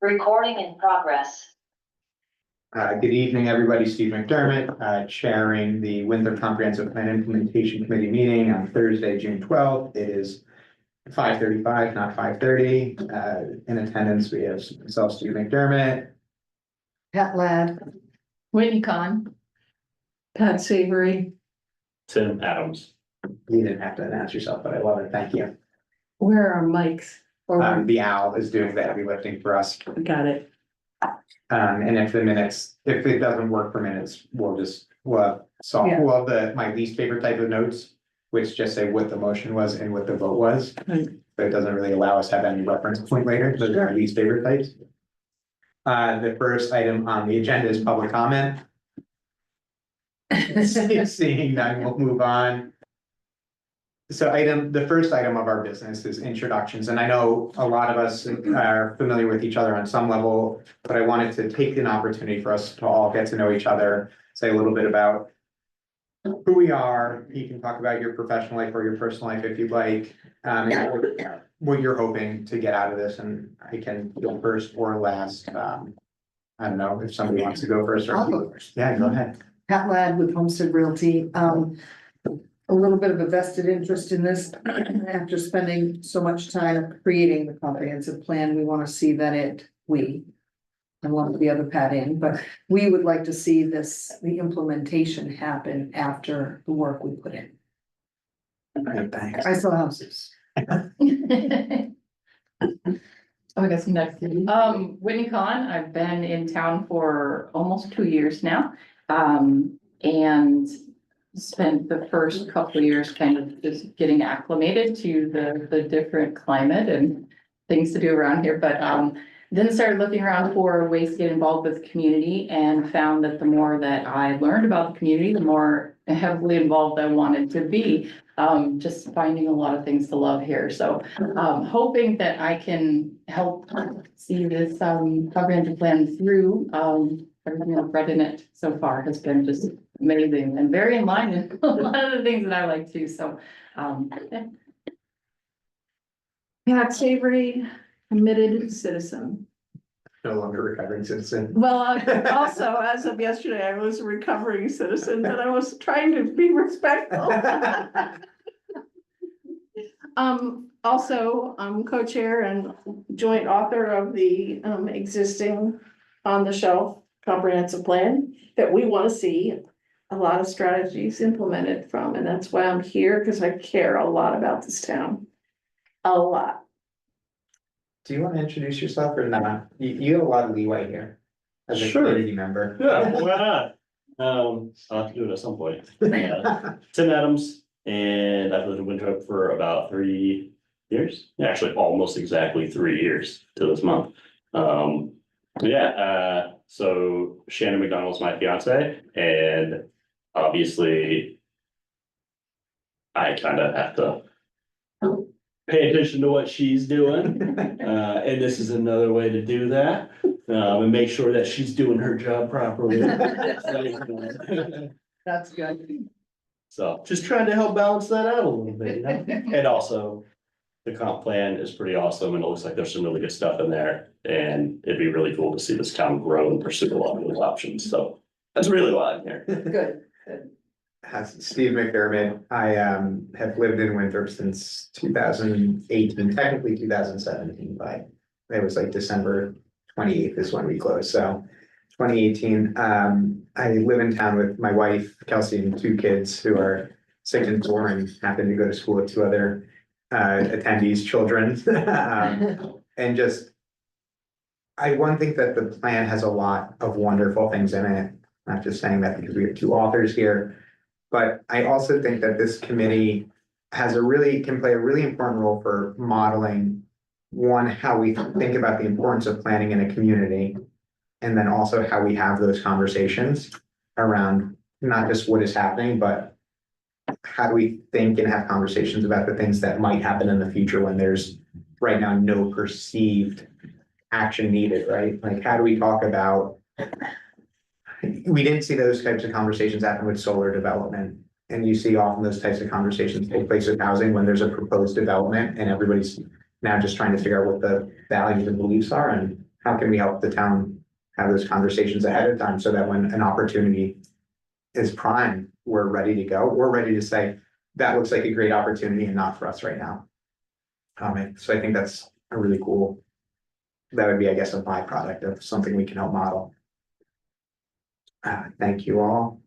Recording in progress. Good evening, everybody. Steve McDermott, chairing the Winthrop Comprehensive Plan Implementation Committee meeting on Thursday, June 12th. It is 5:35, not 5:30. In attendance, we have myself, Steve McDermott, Pat Ladd. Whitney Kahn. Pat Savory. Tim Adams. You didn't have to announce yourself, but I love it. Thank you. Where are mics? Or, The owl is doing the heavy lifting for us. got it. And if it doesn't work for minutes, we'll have my least favorite type of notes, which just say what the motion was and what the vote was. Right. But it doesn't really allow us to have any reference point later. Those are our least favorite types. The first item on the agenda is public comment. Seeing none, we'll move on. So the first item of our business is introductions, and I know a lot of us are familiar with each other on some level, but I wanted to take an opportunity for us to all get to know each other, say a little bit about who we are. You can talk about your professional life or your personal life if you'd like, and what you're hoping to get out of this, and I can go first or last. I don't know if somebody wants to go first or. I'll go first. Yeah, go ahead. Pat Ladd with Homestead Realty. A little bit of a vested interest in this. After spending so much time creating the comprehensive plan, we want to see that I lump the other Pat in, but we would like to see the implementation happen after the work we put in. Thanks. I sell houses. I guess next, Whitney Kahn, I've been in town for almost 2 years now. And spent the first couple of years kind of just getting acclimated to the different climate and things to do around here, but then started looking around for ways to get involved with the community and found that the more that I learned about the community, the more heavily involved I wanted to be. Just finding a lot of things to love here. So hoping that I can help see this comprehensive plan through. Everything I've read in it so far has been just amazing and very in line with a lot of the things that I like too. So yeah. Pat Savory, committed citizen. No longer recovering citizen. Well, also, as of yesterday, I was a recovering citizen, but I was trying to be respectful. Also, I'm co-chair and joint author of the existing on the shelf comprehensive plan that we want to see a lot of strategies implemented from, and that's why I'm here, because I care a lot about this town. A lot. Do you want to introduce yourself or not? You have a lot of leeway here as a Sure. community member. Yeah, why not? I'll have to do it at some point. Tim Adams, and I've lived in Winthrop for about 3 years. Actually, almost exactly 3 years to this month. So Shannon McDonald's my fiance, and obviously I kind of have to pay attention to what she's doing. And this is another way to do that, and make sure that she's doing her job properly. That's good. So just trying to help balance that out a little bit, you know? And also, the comp plan is pretty awesome, and it looks like there's some really good stuff in there. And it'd be really cool to see this town grow and pursue a lot of those options, so that's really why I'm here. Good. Steve McDermott, I have lived in Winthrop since 2018, technically 2017, but it was like December 28th is when we closed, so 2018. I live in town with my wife, Kelsey, and 2 kids who are 6 and 4 and happen to go to school with 2 other attendees' children. And just, one think that the plan has a lot of wonderful things in it. Not just saying that because we have 2 authors here, but I also think that this committee can play a really important role for modeling, one, how we think about the importance of planning in a community, and then also how we have those conversations around not just what is happening, but how do we think and have conversations about the things that might happen in the future when there's right now no perceived action needed, right? Like, how do we talk about, we didn't see those types of conversations happen with solar development. And you see often those types of conversations take place with housing when there's a proposed development and everybody's now just trying to figure out what the values and beliefs are. And how can we help the town have those conversations ahead of time so that when an opportunity is prime, we're ready to go. We're ready to say, that looks like a great opportunity and not for us right now. So I think that's a really cool, that would be, I guess, a byproduct of something we can help model. Thank you all.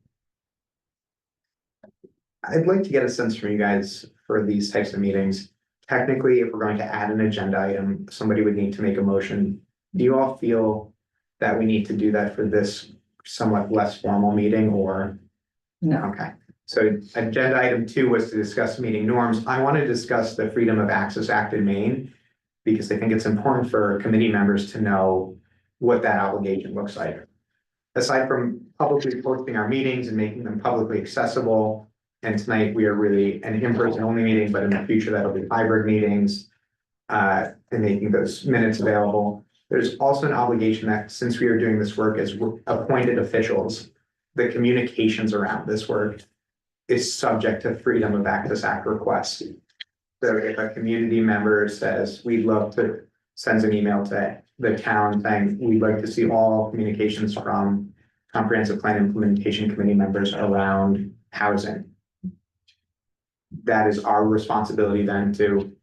I'd like to get a sense from you guys for these types of meetings. Technically, if we're going to add an agenda item, somebody would need to make a motion. Do you all feel that we need to do that for this somewhat less formal meeting, or? No, Okay, so agenda item 2 was to discuss meeting norms. I want to discuss the Freedom of Access Act in Maine, because I think it's important for committee members to know what that obligation looks like. Aside from publicly posting our meetings and making them publicly accessible, and tonight we are really an in-person only meeting, but in the future that'll be hybrid meetings, and making those minutes available. There's also an obligation that since we are doing this work as appointed officials, the communications around this work is subject to Freedom of Access Act requests. So if a community member says, we'd love to, sends an email to the town saying, we'd like to see all communications from Comprehensive Plan Implementation Committee members around housing. That is our responsibility then to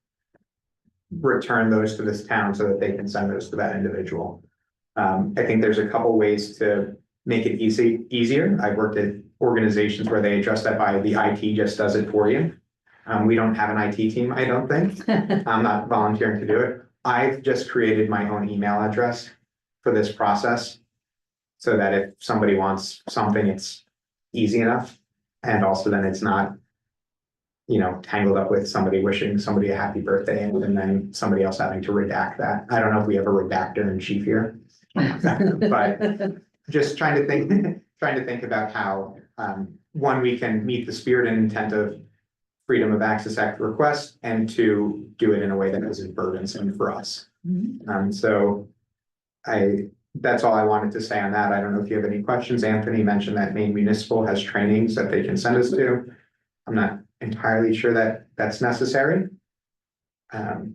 return those to this town so that they can send those to that individual. I think there's a couple ways to make it easier. I've worked at organizations where they address that by the IT just does it for you. We don't have an IT team, I don't think. I'm not volunteering to do it. I've just created my own email address for this process, so that if somebody wants something, it's easy enough. And also then it's not, tangled up with somebody wishing somebody a happy birthday and then somebody else having to redact that. I don't know if we have a redactor in chief here. But just trying to think about how, one, we can meet the spirit and intent of Freedom of Access Act requests, and to do it in a way that isn't burdensome for us. So that's all I wanted to say on that. I don't know if you have any questions. Anthony mentioned that Maine Municipal has trainings that they can send us to. I'm not entirely sure that that's necessary. To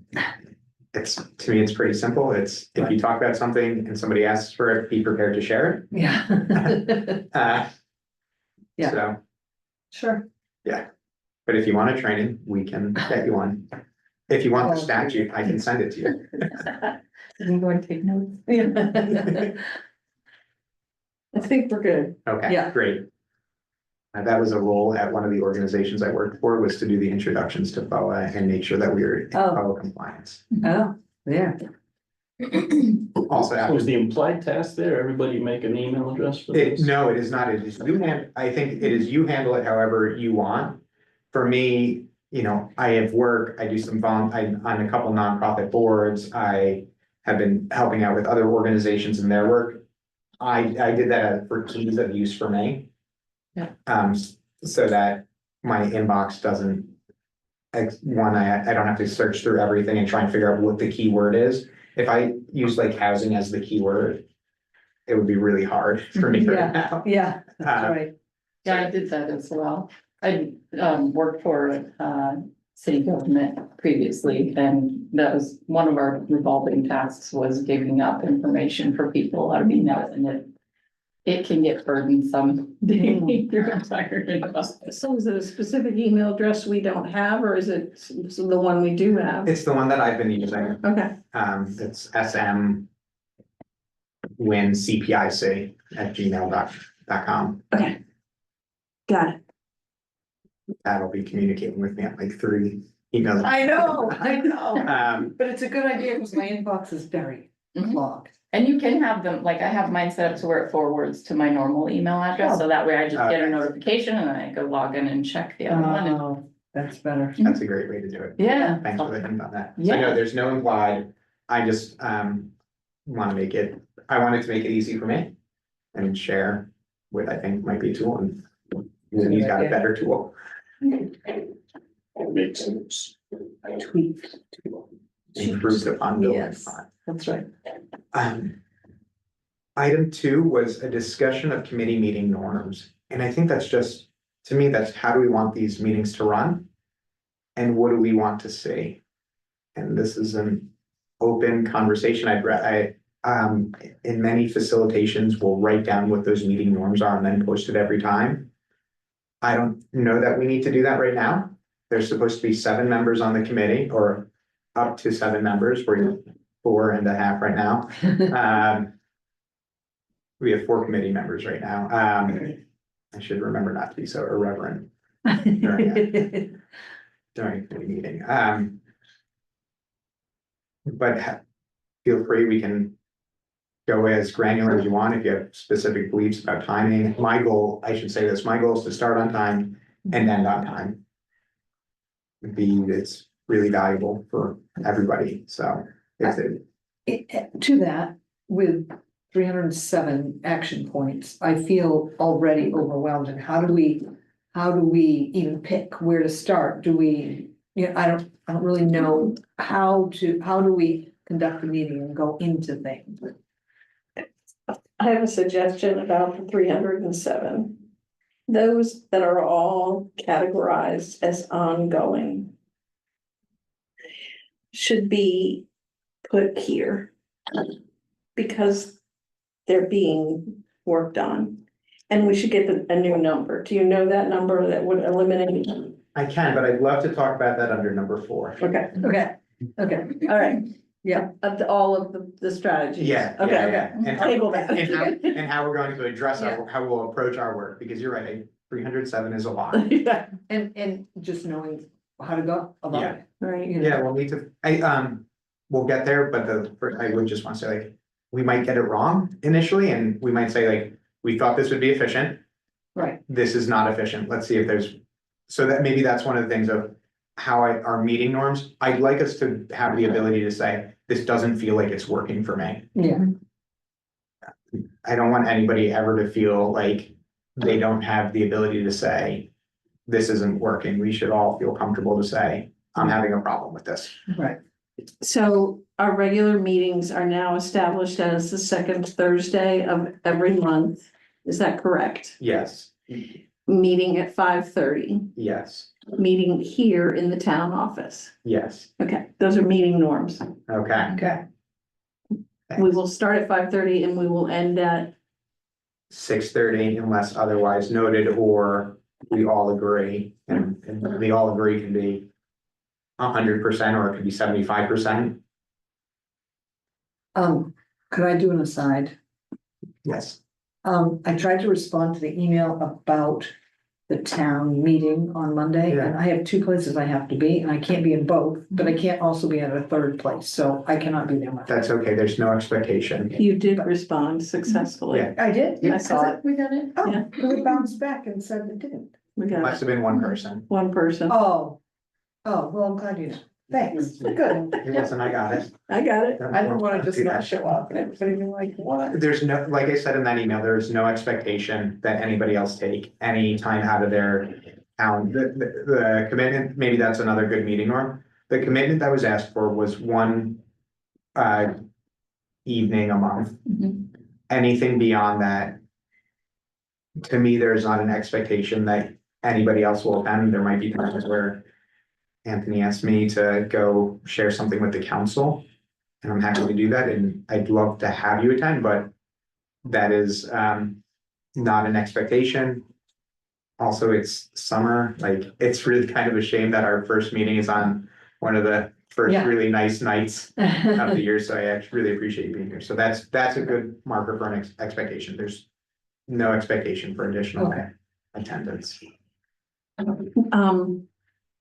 me, it's pretty simple. It's if you talk about something and somebody asks for it, be prepared to share yeah. it. Yeah. So, Sure. but if you want a training, we can get you one. If you want the statute, I can send it to you. I'm going to take notes. I think we're good. Okay, Yeah. great. That was a role at one of the organizations I worked for, was to do the introductions to FOA and make sure that we were in Oh. FOA compliance. Oh, yeah. Also, So after is the implied task there, everybody make an email address for this? no, it is not. It is I think it is you handle it however you want. For me, I have work, I do some I'm on a couple nonprofit boards. I have been helping out with other organizations in their work. I did that for keys of use for me. Yeah. So that my inbox doesn't, I don't have to search through everything and try and figure out what the keyword is. If I use like housing as the keyword, it would be really hard for me right now. Yeah, that's right. Yeah, I did that as well. I worked for city government previously, and that was one of our revolving tasks, was digging up information for people out of emails, and it can get burdensome digging through entire inbox. So is it a specific email address we don't have, or is it the one we do have? It's the one that I've been using. Okay, It's smwincpic@gmail.com. okay. Got it. That'll be communicating with me at like 3 emails. I know. But But it's a good idea because my inbox is very Mhm. clogged. And you can have them, like I have mine set up to where it forwards to my normal email address, so that way I just get a Okay. notification and then I go log in and check the other one. and- Oh, that's better. that's a great way to do it. Yeah. Thanks for the hint on that. So Yeah. no, there's no implied. I just want to make it, I wanted to make it easy for me and share what I think might be a tool, and he's got a better tool. Makes sense. Tweak. Improved upon building Yes. upon. That's right. Item 2 was a discussion of committee meeting norms. And I think that's just, to me, that's how do we want these meetings to run? And what do we want to see? And this is an open conversation. in many facilitations, we'll write down what those meeting norms are and then post it every time. I don't know that we need to do that right now. There's supposed to be 7 members on the committee, or up to 7 members, we're 4.5 right now. We have 4 committee members right now. I should remember not to be so irreverent during the meeting. But feel free, we can go as granular as you want if you have specific beliefs about timing. My goal, I should say this, my goal is to start on time and end on time. It's really valuable for everybody, so if it, To that, with 307 action points, I feel already overwhelmed, and how do we even pick where to start? Do we, I don't really know how do we conduct the meeting and go into things? I have a suggestion about the 307. Those that are all categorized as ongoing should be put here because they're being worked on. And we should get a new number. Do you know that number that would eliminate? I can, but I'd love to talk about that under number 4. Okay, Okay, all right. yeah, All of the strategies. Yeah. Okay, yeah, okay. yeah. And Table that. and how we're going to address how we'll approach our work, because you're right, 307 is a lot. Yeah, and just knowing how to go about Yeah. it. right. Yeah, we'll need to, we'll get there, but I would just want to say, like, we might get it wrong initially, and we might say, like, we thought this would be efficient. Right. This is not efficient. Let's see if there's, so that maybe that's one of the things of how our meeting norms, I'd like us to have the ability to say, this doesn't feel like it's working for me. Yeah, I don't want anybody ever to feel like they don't have the ability to say, this isn't working. We should all feel comfortable to say, I'm having a problem with this. right. So our regular meetings are now established as the second Thursday of every month. Is that correct? Yes, Meeting at 5:30, yes, meeting here in the town office. yes. Okay, those are meeting norms. Okay. Okay, We will start at 5:30 and we will end at, 6:30 unless otherwise noted, or we all agree, and we all agree can be 100%, or it could be 75%. could I do an aside? Yes. I tried to respond to the email about the town meeting on Monday, and I have 2 places I have to be, and I can't be in both, but I can't also be at a third place, so I cannot be there. Monday. That's okay, there's no expectation. you did respond successfully. Yeah. I did. I saw it. We got it. Oh, Yeah. we bounced back and said it didn't. We got Must have been one person. one person. Oh, well, I'm glad you know. Thanks. Good. Listen, I got it. I got it. I didn't want to just not show up and everybody be like, what? There's no, like I said in that email, there's no expectation that anybody else take any time out of their town. The commitment, maybe that's another good meeting norm. The commitment that was asked for was one evening a month. Mhm. Anything beyond that, to me, there's not an expectation that anybody else will attend. There might be times where Anthony asked me to go share something with the council, and I'm happy to do that, and I'd love to have you attend, but that is not an expectation. Also, it's summer, like, it's really kind of a shame that our first meeting is on one of the first Yeah. really nice nights of the year, so I actually really appreciate you being here. So that's a good marker for an expectation. There's no expectation for additional Okay. attendance.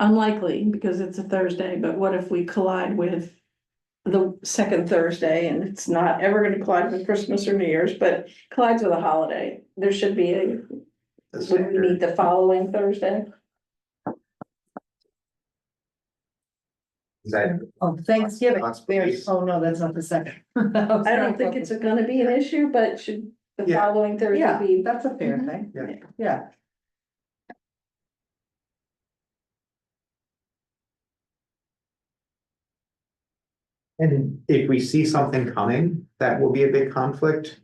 Unlikely because it's a Thursday, but what if we collide with the second Thursday and it's not ever gonna collide with Christmas or New Year's, but collides with a holiday? There should be would we meet the following Thursday? Is that? Oh, Thanksgiving. Lots of There's, space. oh, no, that's not the second. I don't think it's gonna be an issue, but should the Yeah. following Thursday Yeah, be? that's a fair thing. Yeah. Yeah. And if we see something coming, that will be a big conflict.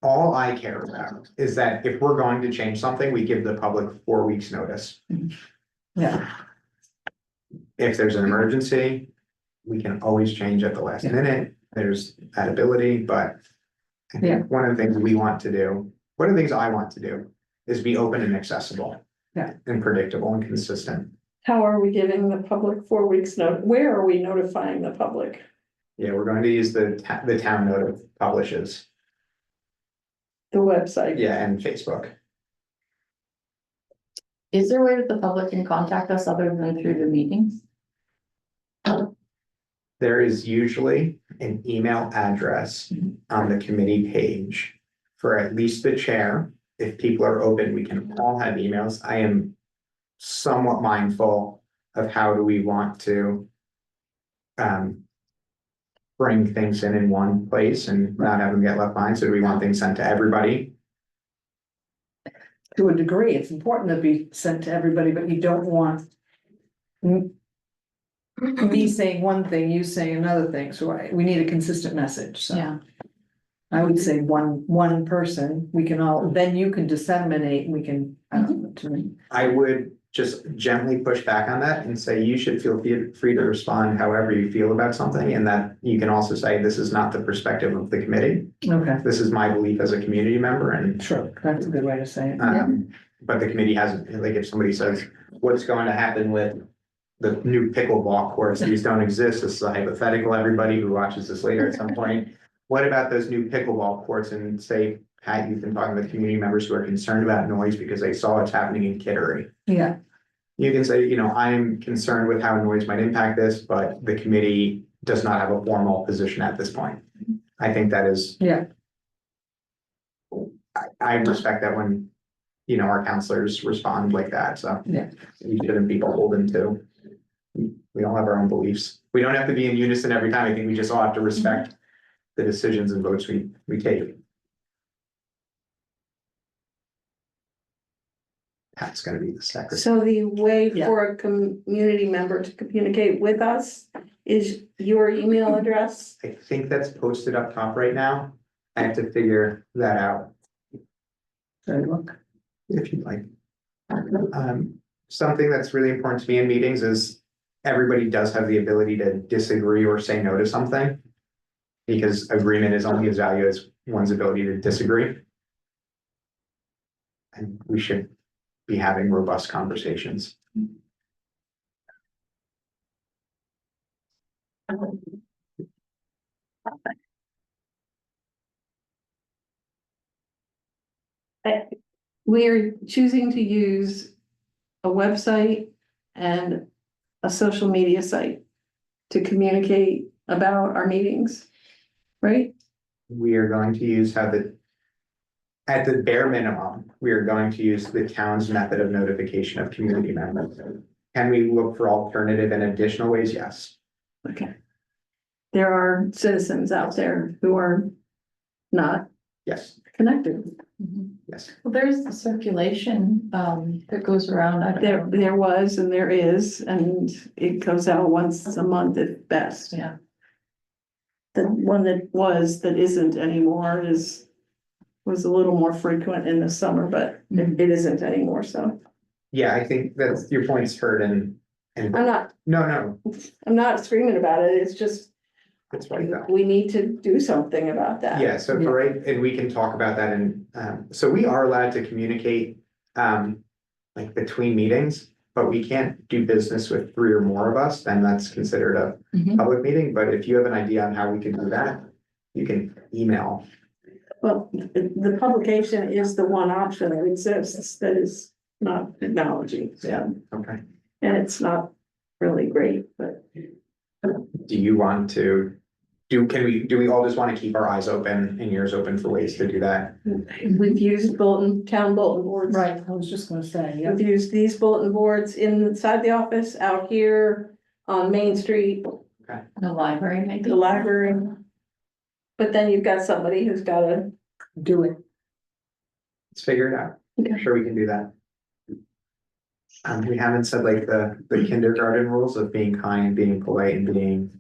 All I care about is that if we're going to change something, we give the public 4 weeks notice. Yeah. If there's an emergency, we can always change at the last minute. there's that ability, but. I Yeah. think one of the things we want to do, one of the things I want to do is be open and accessible. Yeah. And predictable and consistent. How are we giving the public 4 weeks note? Where are we notifying the public? Yeah, we're going to use the town note publishes, The website? yeah, and Facebook. Is there a way that the public can contact us other than through the meetings? There is usually an email address on the committee page for at least the chair. If people are open, we can all have emails. I am somewhat mindful of how do we want to bring things in one place and not have them get left behind. So do we want things sent to everybody? To a degree, it's important to be sent to everybody, but you don't want. Me saying one thing, you saying another thing, so we need a consistent message, so. Yeah. I would say one person, we can all, then you can disseminate, we can, I don't know, to me. I would just gently push back on that and say you should feel free to respond however you feel about something, and that you can also say, this is not the perspective of the committee. Okay, This is my belief as a community member, and sure, that's a good way to say it, yeah. but the committee hasn't, like, if somebody says, what's going to happen with the new pickleball courts, these don't exist, this is a hypothetical, everybody who watches this later at some point. What about those new pickleball courts? And say, Pat, you've been talking with community members who are concerned about noise because they saw what's happening in Kittery. Yeah, You can say, I'm concerned with how noise might impact this, but the committee does not have a formal position at this point. I think that is. yeah, I respect that when, our counselors respond like that, so. Yeah. We shouldn't be beholden to. We all have our own beliefs. We don't have to be in unison every time. I think we just all have to respect the decisions and votes we take. Pat's gonna be the secretary. So the way Yeah. for a community member to communicate with us is your email address? I think that's posted up top right now. I have to figure that out so look, if you'd like. Something that's really important to me in meetings is everybody does have the ability to disagree or say no to something. Because agreement is only as valuable as one's ability to disagree. And we should be having robust conversations. We are choosing to use a website and a social media site to communicate about our meetings, right? We are going to use at the bare minimum, we are going to use the town's method of notification of community members. Can we look for alternative and additional ways? Yes. Okay. There are citizens out there who are not Yes, connected. yes. Well, there's the circulation, that goes around, I don't know. There was and there is, and it goes out once a month at best. Yeah. The one that isn't anymore was a little more frequent in the summer, but it isn't anymore, so. Yeah, I think that's your point's heard and I'm not no, screaming about it, it's just, it's right though. we need to do something about that. Yeah, so for right, and we can talk about that and so we are allowed to communicate like between meetings, but we can't do business with 3 or more of us, then that's considered a Mhm. public meeting, but if you have an idea on how we can do that, you can email. Well, the publication is the one option that exists that is not acknowledging, yeah, Okay. and it's not really great, but. Do you want to do we all just want to keep our eyes open and ears open for ways to do that? We've used town bulletin boards. right, I was just gonna say, yeah, We've used these bulletin boards inside the office, out here, on Main Street, The library, maybe. the library. But then you've got somebody who's gotta, do it, Let's figure it out. Okay. I'm sure we can do that. We haven't said like the kindergarten rules of being kind, being polite and being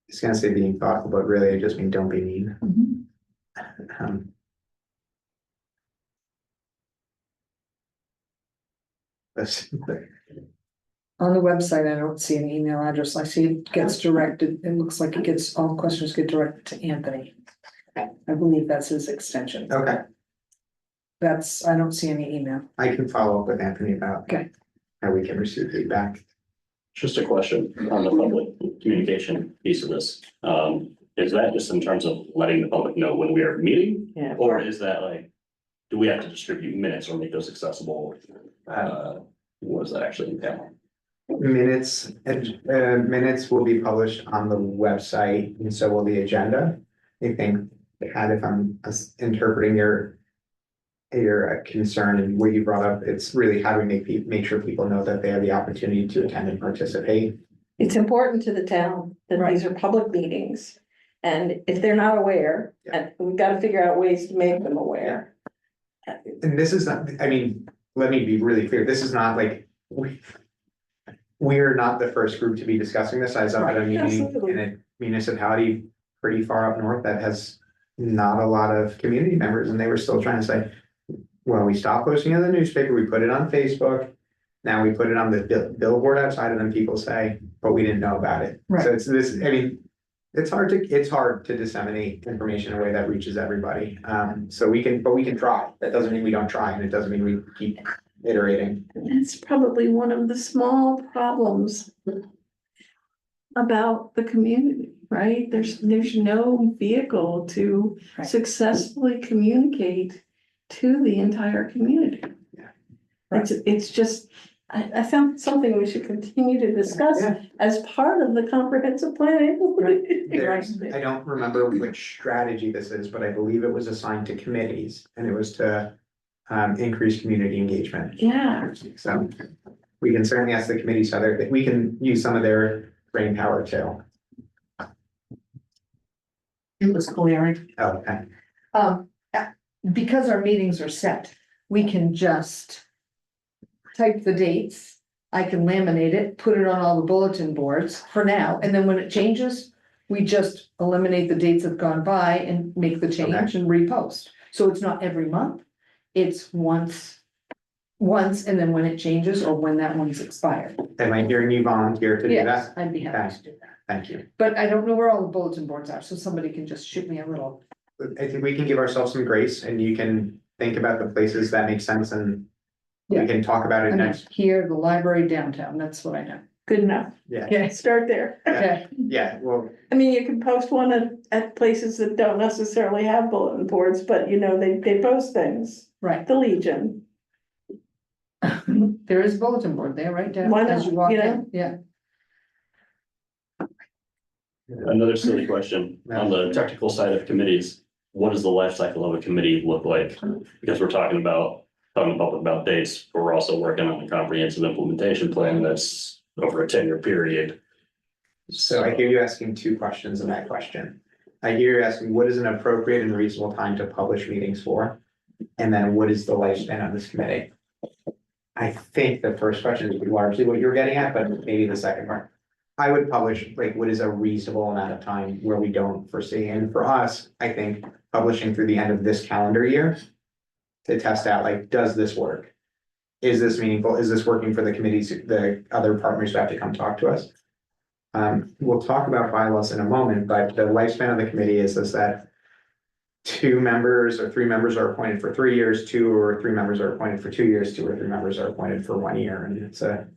it's gonna say being thoughtful, but really I just mean don't be mean. Mhm. Um, that's- On the website, I don't see an email address. I see it gets directed, it looks like it gets, all questions get directed to Anthony. I believe that's his extension. Okay, I don't see any email. I can follow up with Anthony about. Okay. How we can receive feedback. Just a question on the public communication piece of this. Is that just in terms of letting the public know when we are meeting? Yeah. Or is that like, do we have to distribute minutes or make those accessible? What does that actually entail? Minutes, minutes will be published on the website and so will the agenda. I think, Pat, if I'm interpreting your concern and what you brought up, it's really how do we make sure people know that they have the opportunity to attend and participate. It's important to the town that these are public meetings. And if they're not aware, and we've got to figure out ways to make them aware. And this is not, I mean, let me be really clear, this is not like, we're not the first group to be discussing this. I was up at a meeting Absolutely. in a municipality pretty far up north that has not a lot of community members, and they were still trying to say, well, we stopped posting in the newspaper, we put it on Facebook. Now we put it on the billboard outside, and then people say, but we didn't know about it. Right. So it's this, I mean, it's hard to disseminate information in a way that reaches everybody. So we can try. That doesn't mean we don't try, and it doesn't mean we keep iterating. That's probably one of the small problems about the community, right? There's no vehicle to Right. successfully communicate to the entire community. Yeah. It's just, I found something we should continue to discuss Yeah. as part of the comprehensive plan. There's, I don't remember which strategy this is, but I believe it was assigned to committees, and it was to increase community engagement. Yeah, So we can certainly ask the committees how that we can use some of their brain power too. It was clearing. Oh, okay. Because our meetings are set, we can just type the dates. I can laminate it, put it on all the bulletin boards for now, and then when it changes, we just eliminate the dates that have gone by and make the change and repost. So it's not every month, it's once, and then when it changes or when that one's expired. Am I hearing you volunteer to do Yes, that? I'd be happy to do that. Thank you. But I don't know where all the bulletin boards are, so somebody can just shoot me a little. I think we can give ourselves some grace, and you can think about the places that make sense, and we Yeah. can talk about I it mean, next. here, the library downtown, that's what I know. good enough. Yeah, Okay, Start there. okay, yeah, well, I mean, you can post one at places that don't necessarily have bulletin boards, but you know, they post things. right. The Legion. There is a bulletin board there, right down Why as not, you walk you know? in, yeah. Another silly question, on the technical side of committees, what does the life cycle of a committee look like? Because we're talking about, telling the public about dates, but we're also working on a comprehensive implementation plan that's over a 10-year period. so I hear you asking two questions in that question. I hear you asking, what is an appropriate and reasonable time to publish meetings for? And then what is the lifespan of this committee? I think the first question is largely what you're getting at, but maybe the second part. I would publish, like, what is a reasonable amount of time where we don't foresee, and for us, I think publishing through the end of this calendar year. To test out, like, does this work? Is this meaningful? Is this working for the committees, the other partners who have to come talk to us? We'll talk about bylaws in a moment, but the lifespan of the committee is that. 2 members or 3 members are appointed for 3 years, 2 or 3 members are appointed for 2 years, 2 or 3 members are appointed for 1 year, and it's a.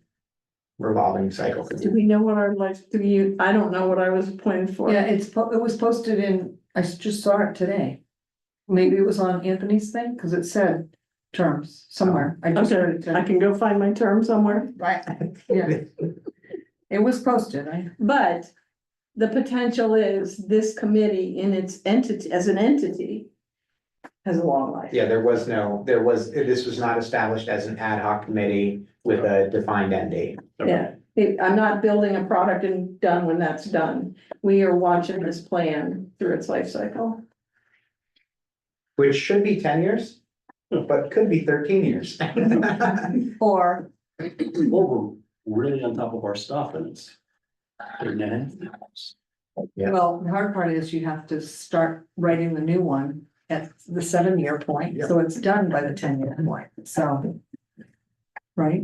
Revolving cycle. Do we know what our I don't know what I was appointed for. Yeah, it was posted in, I just saw it today. Maybe it was on Anthony's thing, cause it said terms somewhere. I just heard it I today. can go find my term somewhere, Right, yeah. It was posted, but the potential is this committee in its entity, as an entity. Has a long life. Yeah, this was not established as an ad hoc committee with a defined end date. Yeah, I'm not building a product and done when that's done. We are watching this plan through its life cycle. Which should be 10 years, but could be 13 years. or, Or we're really on top of our stuff and it's. Yeah. well, the hard part is you have to start writing the new one at the 7-year point, so it's done by the 10-year point, so. Right?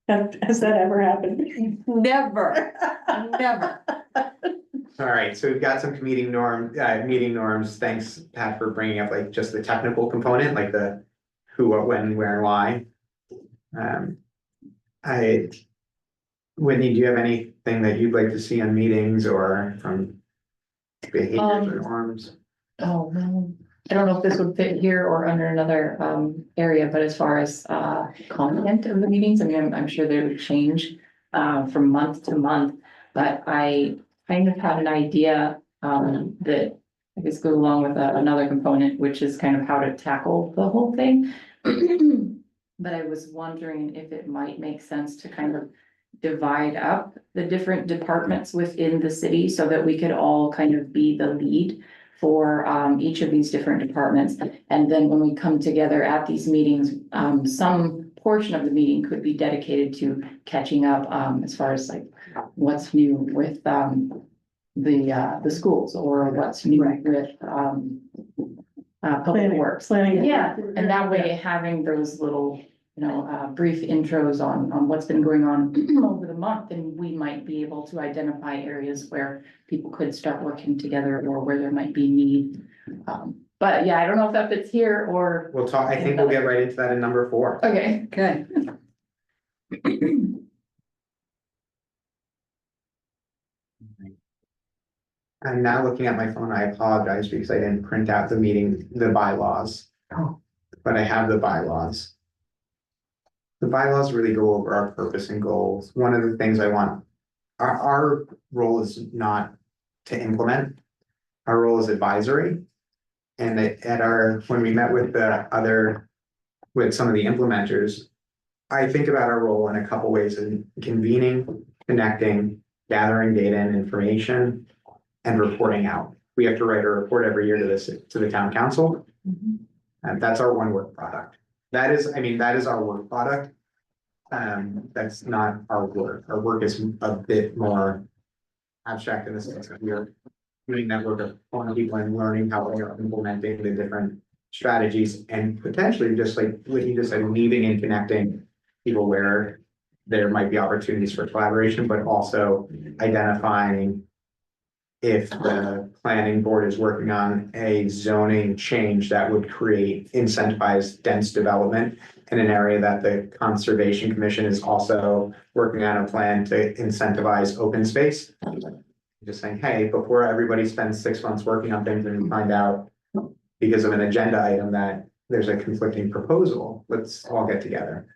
Has that ever happened? Never, never. All right, so we've got some meeting norms. Thanks, Pat, for bringing up like just the technical component, like the who, what, when, where, and why. I, Whitney, do you have anything that you'd like to see on meetings or from behaviors or norms? Oh, no, I don't know if this would fit here or under another area, but as far as content of the meetings, I mean, I'm sure they would change from month to month. But I kind of had an idea that I guess goes along with another component, which is kind of how to tackle the whole thing. But I was wondering if it might make sense to kind of divide up the different departments within the city so that we could all kind of be the lead for each of these different departments. And then when we come together at these meetings, some portion of the meeting could be dedicated to catching up as far as like what's new with the schools or what's new with public works. Planning. Yeah, and that way having those little, brief intros on what's been going on over the month, and we might be able to identify areas where people could start working together or where there might be need. But yeah, I don't know if that fits here or, We'll talk, I think we'll get right into that in number 4. okay. Okay. I'm now looking at my phone. I apologize because I didn't print out the bylaws. Oh. But I have the bylaws. The bylaws really go over our purpose and goals. One of the things I want, our role is not to implement. Our role is advisory. And when we met with with some of the implementers, I think about our role in a couple ways: in convening, connecting, gathering data and information, and reporting out. We have to write a report every year to the town council. And that's our one work product. That is our work product. That's not our work. Our work is a bit more abstract in the sense that we're doing that work of pulling people and learning how they are implementing the different strategies and potentially just like what you just said, weaving and connecting people where there might be opportunities for collaboration, but also identifying if the planning board is working on a zoning change that would incentivize dense development in an area that the Conservation Commission is also working on a plan to incentivize open space. Just saying, hey, before everybody spends 6 months working on things and we find out because of an agenda item that there's a conflicting proposal, let's all get together.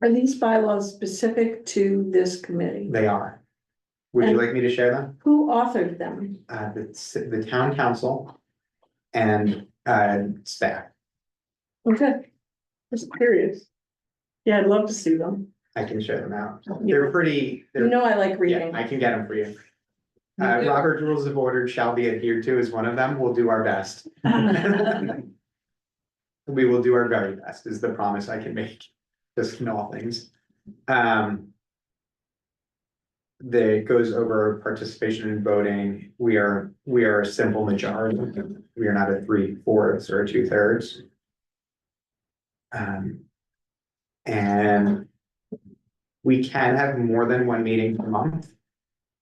Are these bylaws specific to this committee? They are. Would you like me to share them? Who authored them? The town council and staff. Okay. Just curious. Yeah, I'd love to see them. I can share them out. You know I like Yeah, reading. I can get them for you. Robert's Rules of Order shall be adhered to is one of them. We'll do our best. We will do our very best is the promise I can make, just in all things. That goes over participation in voting. We are a simple majority. We are not a 3/4 or a 2/3. And we can have more than one meeting per month.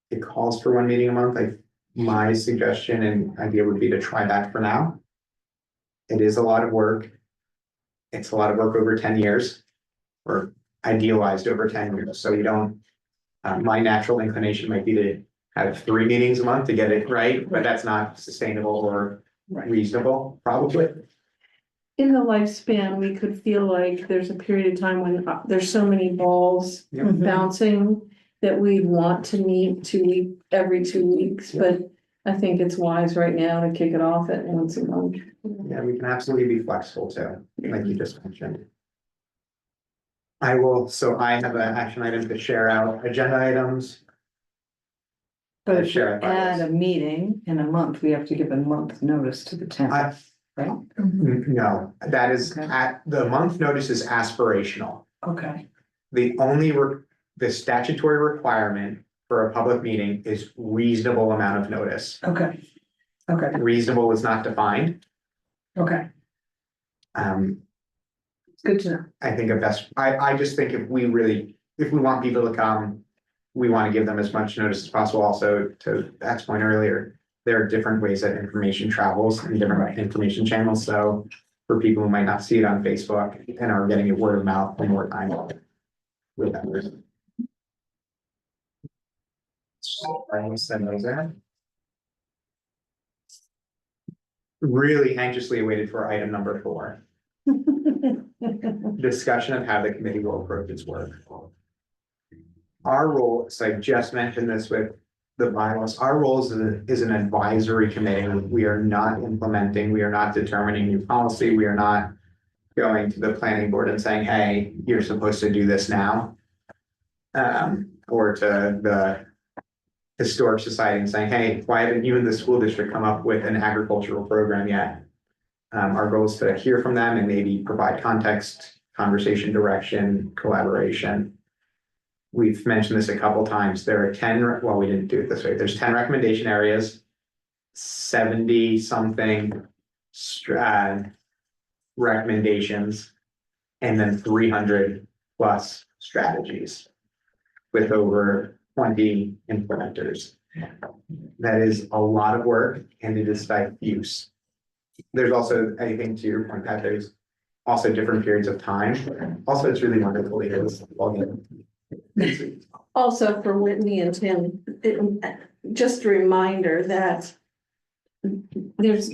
It calls for one meeting a month. My suggestion and idea would be to try that for now. It is a lot of work. It's a lot of work over 10 years or idealized over 10 years. So you don't, my natural inclination might be to have 3 meetings a month to get it right, but that's not sustainable or reasonable, probably. In the lifespan, we could feel like there's a period of time when there's so many balls Yep. bouncing that we want to meet every 2 weeks, but I think it's wise right now to kick it off at once a month. Yeah, we can absolutely be flexible too, like you just mentioned. I have an action item to share out agenda items. But if you Share it by add list. a meeting in a month, we have to give a month notice to the town, I- right? No, that is Okay. the month notice is aspirational. Okay. The statutory requirement for a public meeting is reasonable amount of notice. Okay. Okay, Reasonable is not defined. okay. Good to know. I think I just think if we want people to come, we want to give them as much notice as possible. Also, to Pat's point earlier, there are different ways that information travels and different information channels. So for people who might not see it on Facebook and are getting it word of mouth and more time with others. I will send those in. Really anxiously awaited for item number 4. Discussion of how the committee will approach its work. Our role, so I just mentioned this with the bylaws, our role is an advisory committee. We are not implementing, we are not determining new policy, we are not going to the planning board and saying, hey, you're supposed to do this now. Or to the historic society and saying, hey, why haven't you in the school district come up with an agricultural program yet? Our goal is to hear from them and maybe provide context, conversation direction, collaboration. We've mentioned this a couple times. There are 10, well, we didn't do it this way. There's 10 recommendation areas, 70 something recommendations, and then 300 plus strategies with over 20 implementers. That is a lot of work and it is diffuse. There's also, I think to your point, Pat, there's also different periods of time. Also, it's really wonderful to hear this all again. Also for Whitney and Tim, just a reminder that there's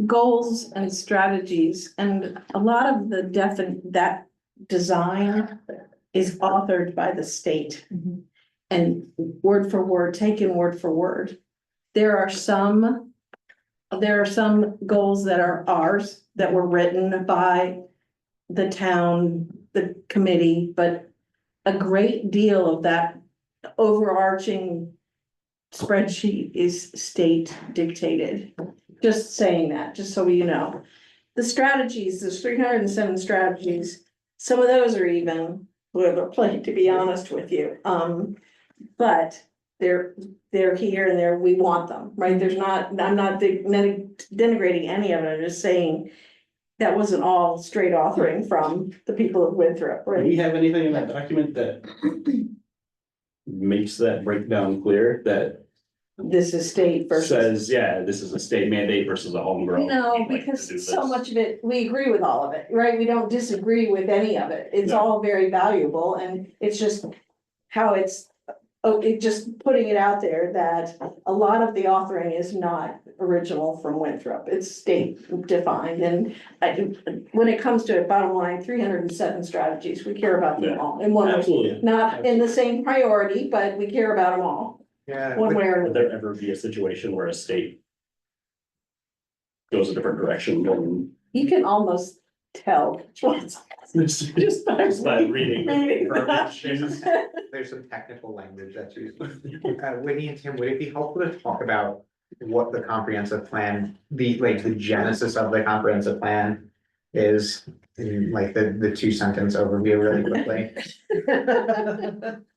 goals and strategies, and a lot of that design is authored by the state. And word for word, taken word for word. There are some goals that are ours that were written by the town, the committee, but a great deal of that overarching spreadsheet is state dictated. Just saying that, just so you know. The strategies, there's 307 strategies. Some of those are even boilerplate, to be honest with you. But they're here and there, we want them, right? I'm not denigrating any of it, I'm just saying that wasn't all straight authoring from the people of Winthrop, Do we right? have anything in that document that makes that breakdown clear, that This is state versus. says, yeah, this is a state mandate versus a homegrown? No, like, to because do so this? much of it, we agree with all of it, right? We don't disagree with any of it. It's No. all very valuable and it's just how it's. Oh, it just putting it out there that a lot of the authoring is not original from Winthrop. It's state defined and when it comes to it, bottom line, 307 strategies, we care about them Yeah. all. In one way, Absolutely. not in the same priority, but we care about them all, Yeah. one way or Would another. there ever be a situation where a state goes a different direction than You can almost tell which ones. Just by reading? reading. verbiage? There's some technical language that's used. Whitney and Tim, would it be helpful to talk about what the comprehensive plan, the genesis of the comprehensive plan is? In like the 2-sentence overview really quickly.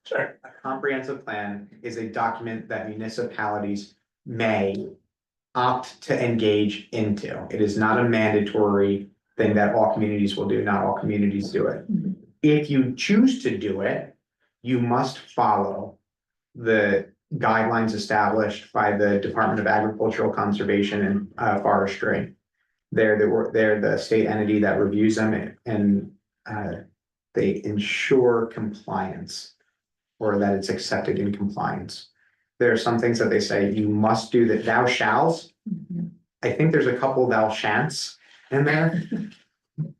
Sure. A comprehensive plan is a document that municipalities may opt to engage into. It is not a mandatory thing that all communities will do, not all communities do it. If you choose to do it, you must follow the guidelines established by the Department of Agricultural Conservation and Forestry. They're the state entity that reviews them and they ensure compliance or that it's accepted in compliance. There are some things that they say you must do that thou shalls. I think there's a couple thou shan'ts in there.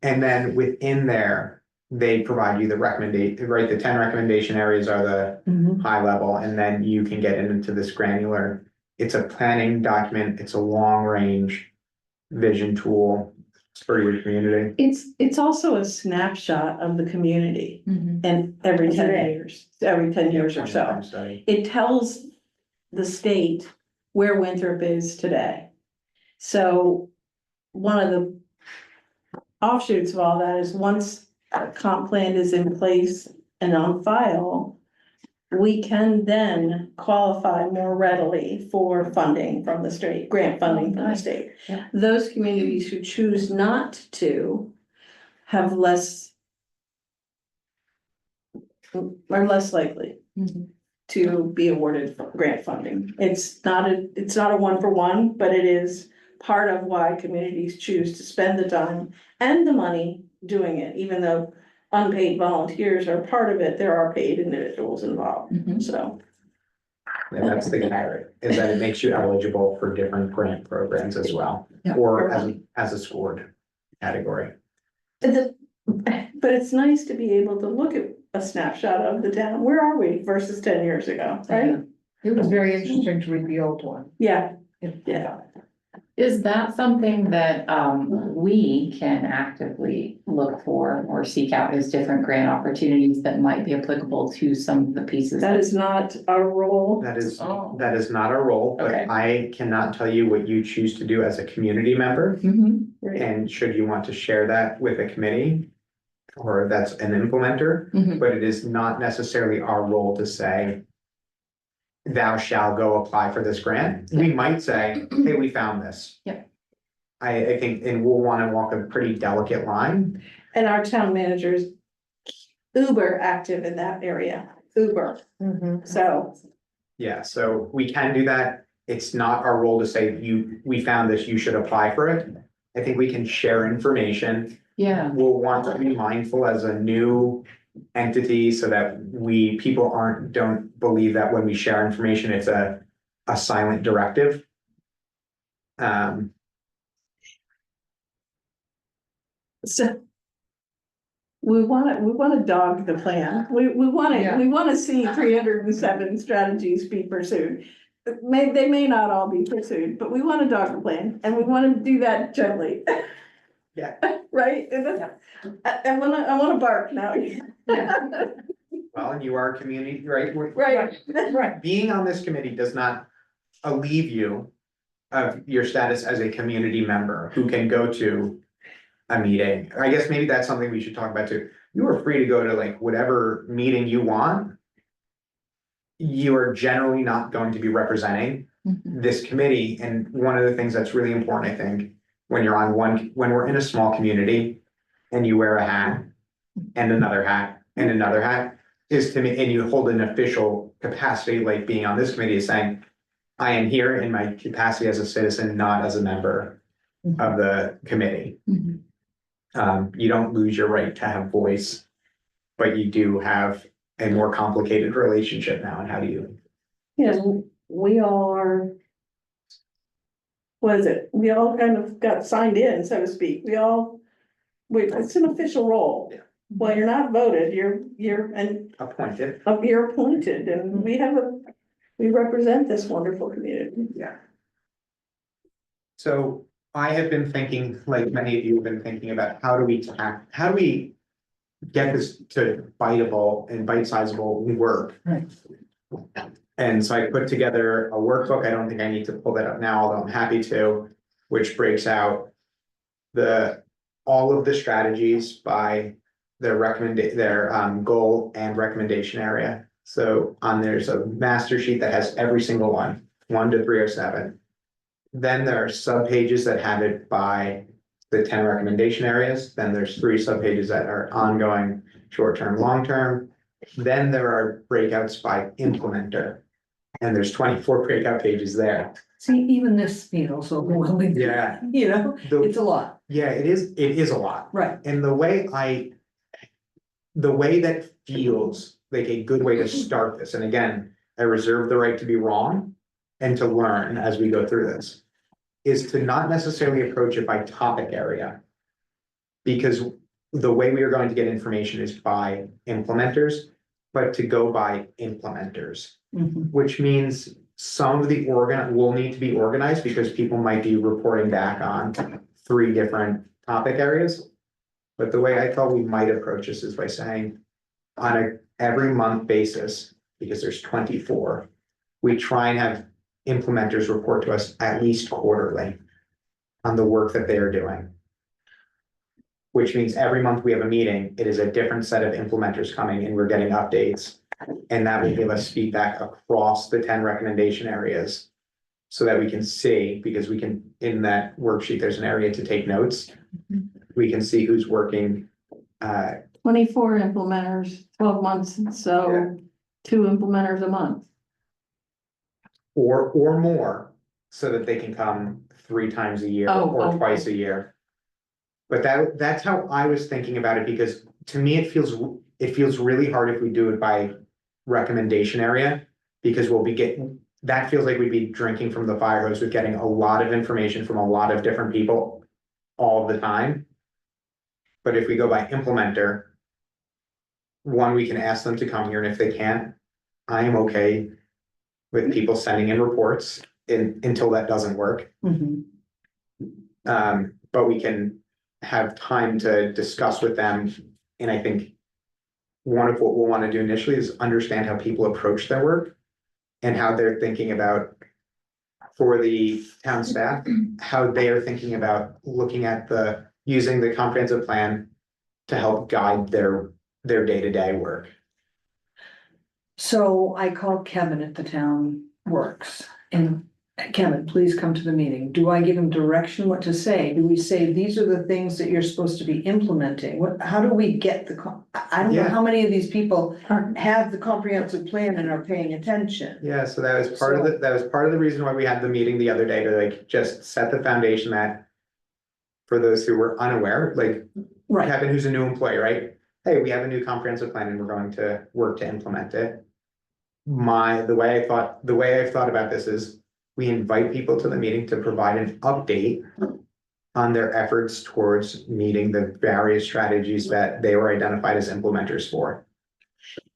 And then within there, they provide you the recommendation, right? The 10 recommendation areas are the high level, and then you can get into this granular. It's a planning document, it's a long range vision tool for your community. It's also a snapshot of the community and every 10 years, every 10 years or so. Study. It tells the state where Winthrop is today. So one of the offshoots of all that is once a comp plan is in place and on file, we can then qualify more readily for funding from the state, grant funding from the state. Yeah. Those communities who choose not to have less. Are less likely Mhm. to be awarded grant funding. It's not a one for one, but it is part of why communities choose to spend the time and the money doing it, even though unpaid volunteers are part of it, there are paid individuals involved, Mhm. so. And that's the carrot, is that it makes you eligible for different grant programs as well, Yeah. or as a scored category. But it's nice to be able to look at a snapshot of the town, where are we versus 10 years ago, right? It was very interesting to read the old one. Yeah, yeah. Is that something that we can actively look for or seek out as different grant opportunities that might be applicable to some of the pieces? That is not our role. That is Oh. not our role, but Okay. I cannot tell you what you choose to do as a community member. Mhm. Right. And should you want to share that with a committee, or that's an implementer, Mhm. but it is not necessarily our role to say, thou shall go apply for this grant. We might say, hey, we found this. Yeah. I think, and we'll want to walk a pretty delicate line. And our town manager's uber active in that area, uber, so. Yeah, so we can do that. It's not our role to say, we found this, you should apply for it. I think we can share information. Yeah, We'll want to be mindful as a new entity so that people don't believe that when we share information, it's a silent directive. So. We wanna dog the plan. We Yeah. wanna see 307 strategies be pursued. They may not all be pursued, but we wanna dog the plan and we wanna do that gently. Yeah. Right? I wanna bark now. Well, and you are a community, right? Right. Right. Being on this committee does not alleviate you of your status as a community member who can go to a meeting. I guess maybe that's something we should talk about too. You are free to go to like whatever meeting you want. You are generally not going to be representing Mhm. this committee. And one of the things that's really important, I think, when we're in a small community and you wear a hat and another hat and another hat, is to me, and you hold an official capacity, like being on this committee is saying, I am here in my capacity as a citizen, not as a member of the committee. Mhm. You don't lose your right to have voice, but you do have a more complicated relationship now, and how do you? Yes, we all are. What is it? We all kind of got signed in, so to speak. It's an official role. Yeah. Well, you're not voted, you're Appointed. you're appointed and we represent this wonderful community. Yeah. So I have been thinking, like many of you have been thinking about how do we get this to biteable and bite-sizable work? Right. And so I put together a workbook. I don't think I need to pull that up now, although I'm happy to, which breaks out all of the strategies by their goal and recommendation area. So there's a master sheet that has every single one to 307. Then there are subpages that have it by the 10 recommendation areas. Then there's 3 subpages that are ongoing, short-term, long-term. Then there are breakouts by implementer. And there's 24 breakout pages there. See, even this feels overwhelming. Yeah. You know, it's a lot, Yeah, it is a lot. right? And the way that feels like a good way to start this, and again, I reserve the right to be wrong and to learn as we go through this, is to not necessarily approach it by topic area. Because the way we are going to get information is by implementers, but to go by implementers, Mhm. which means some of the will need to be organized because people might be reporting back on 3 different topic areas. But the way I thought we might approach this is by saying, on a every month basis, because there's 24, we try and have implementers report to us at least quarterly on the work that they are doing. Which means every month we have a meeting, it is a different set of implementers coming and we're getting updates. And that will give us feedback across the 10 recommendation areas. So that we can see, because we can, in that worksheet, there's an area to take notes. We can see who's working 24 implementers, 12 months, Yeah. so 2 implementers a month. or more, so that they can come 3 times a year Oh, or oh, twice a year. But that's how I was thinking about it, because to me, it feels really hard if we do it by recommendation area. Because that feels like we'd be drinking from the fire hose with getting a lot of information from a lot of different people all the time. But if we go by implementer, one, we can ask them to come here, and if they can't, I am okay with people sending in reports until that doesn't work. Mhm. But we can have time to discuss with them, and I think one of what we'll want to do initially is understand how people approach their work and how they're thinking about, for the town staff, how they are thinking about looking at using the comprehensive plan to help guide their day-to-day work. So I called Kevin at the town works and Kevin, please come to the meeting. Do I give him direction what to say? Do we say, these are the things that you're supposed to be implementing? How do we get I don't know Yeah. how many of these people have the comprehensive plan and are paying attention. Yeah, so that was part of that was part of the reason why we had the meeting the other day, to like just set the foundation that, for those who were unaware, like Right, Kevin, who's a new employee, right? Hey, we have a new comprehensive plan and we're going to work to implement it. The way I've thought about this is, we invite people to the meeting to provide an update on their efforts towards meeting the various strategies that they were identified as implementers for.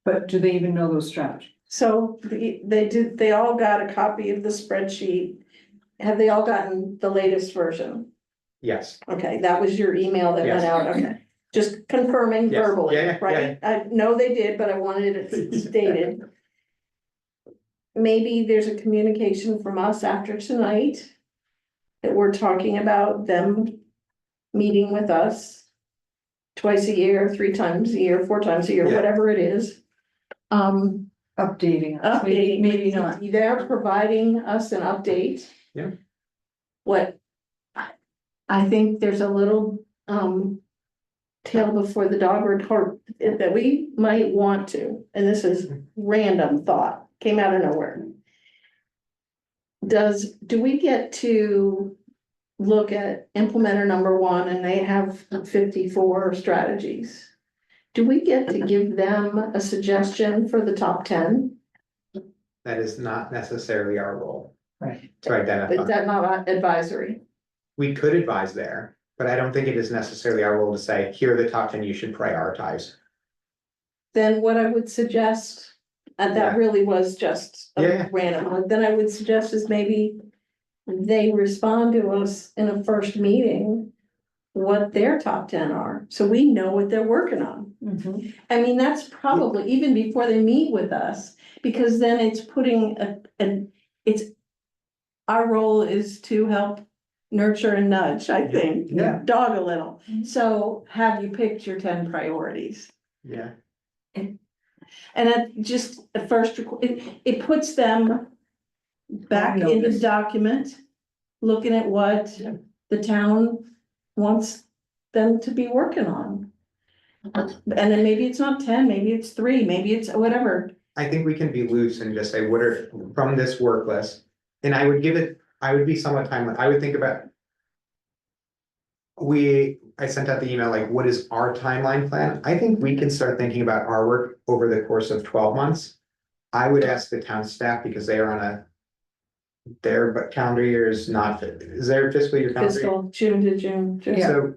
but do they even know those strategies? So they all got a copy of the spreadsheet. Have they all gotten the latest version? Yes, Okay, that was your email that went Yes. out, okay. Just confirming Yes. verbally, Yeah, yeah, right? I know they did, but I wanted it stated. Maybe there's a communication from us after tonight that we're talking about them meeting with us twice a year, 3 times a year, 4 times a year, Yeah. whatever it is. Updating us, Updating, maybe not. They're providing us an update. Yeah. What? I think there's a little, tail before the dog or cart that we might want to, and this is random thought, came out of nowhere. Do we get to look at implementer number 1 and they have 54 strategies? Do we get to give them a suggestion for the top 10? that is not necessarily our role Right. to Is identify. that not advisory? We could advise there, but I don't think it is necessarily our role to say, here are the top 10 you should prioritize. Then what I would suggest, and that Yeah. really was just a Yeah. random one, then I would suggest is maybe they respond to us in a first meeting what their top 10 are, so we know what they're working on. Mhm. I mean, that's probably even before they meet with us, because then it's putting it's. Our role is to help nurture and nudge, I think, Yeah. dog a little. So have you picked your 10 priorities? Yeah, And that just at first, it puts them back in the Notice. document, looking at what the town wants them to be working on. And then maybe it's not 10, maybe it's 3, maybe it's whatever. I think we can be loose and just say, what are, from this work list, and I would be somewhat timely, I would think about. I sent out the email, like, what is our timeline plan? I think we can start thinking about our work over the course of 12 months. I would ask the town staff, because they are on their calendar year is not, is their fiscal year calendar? Fiscal June to June. So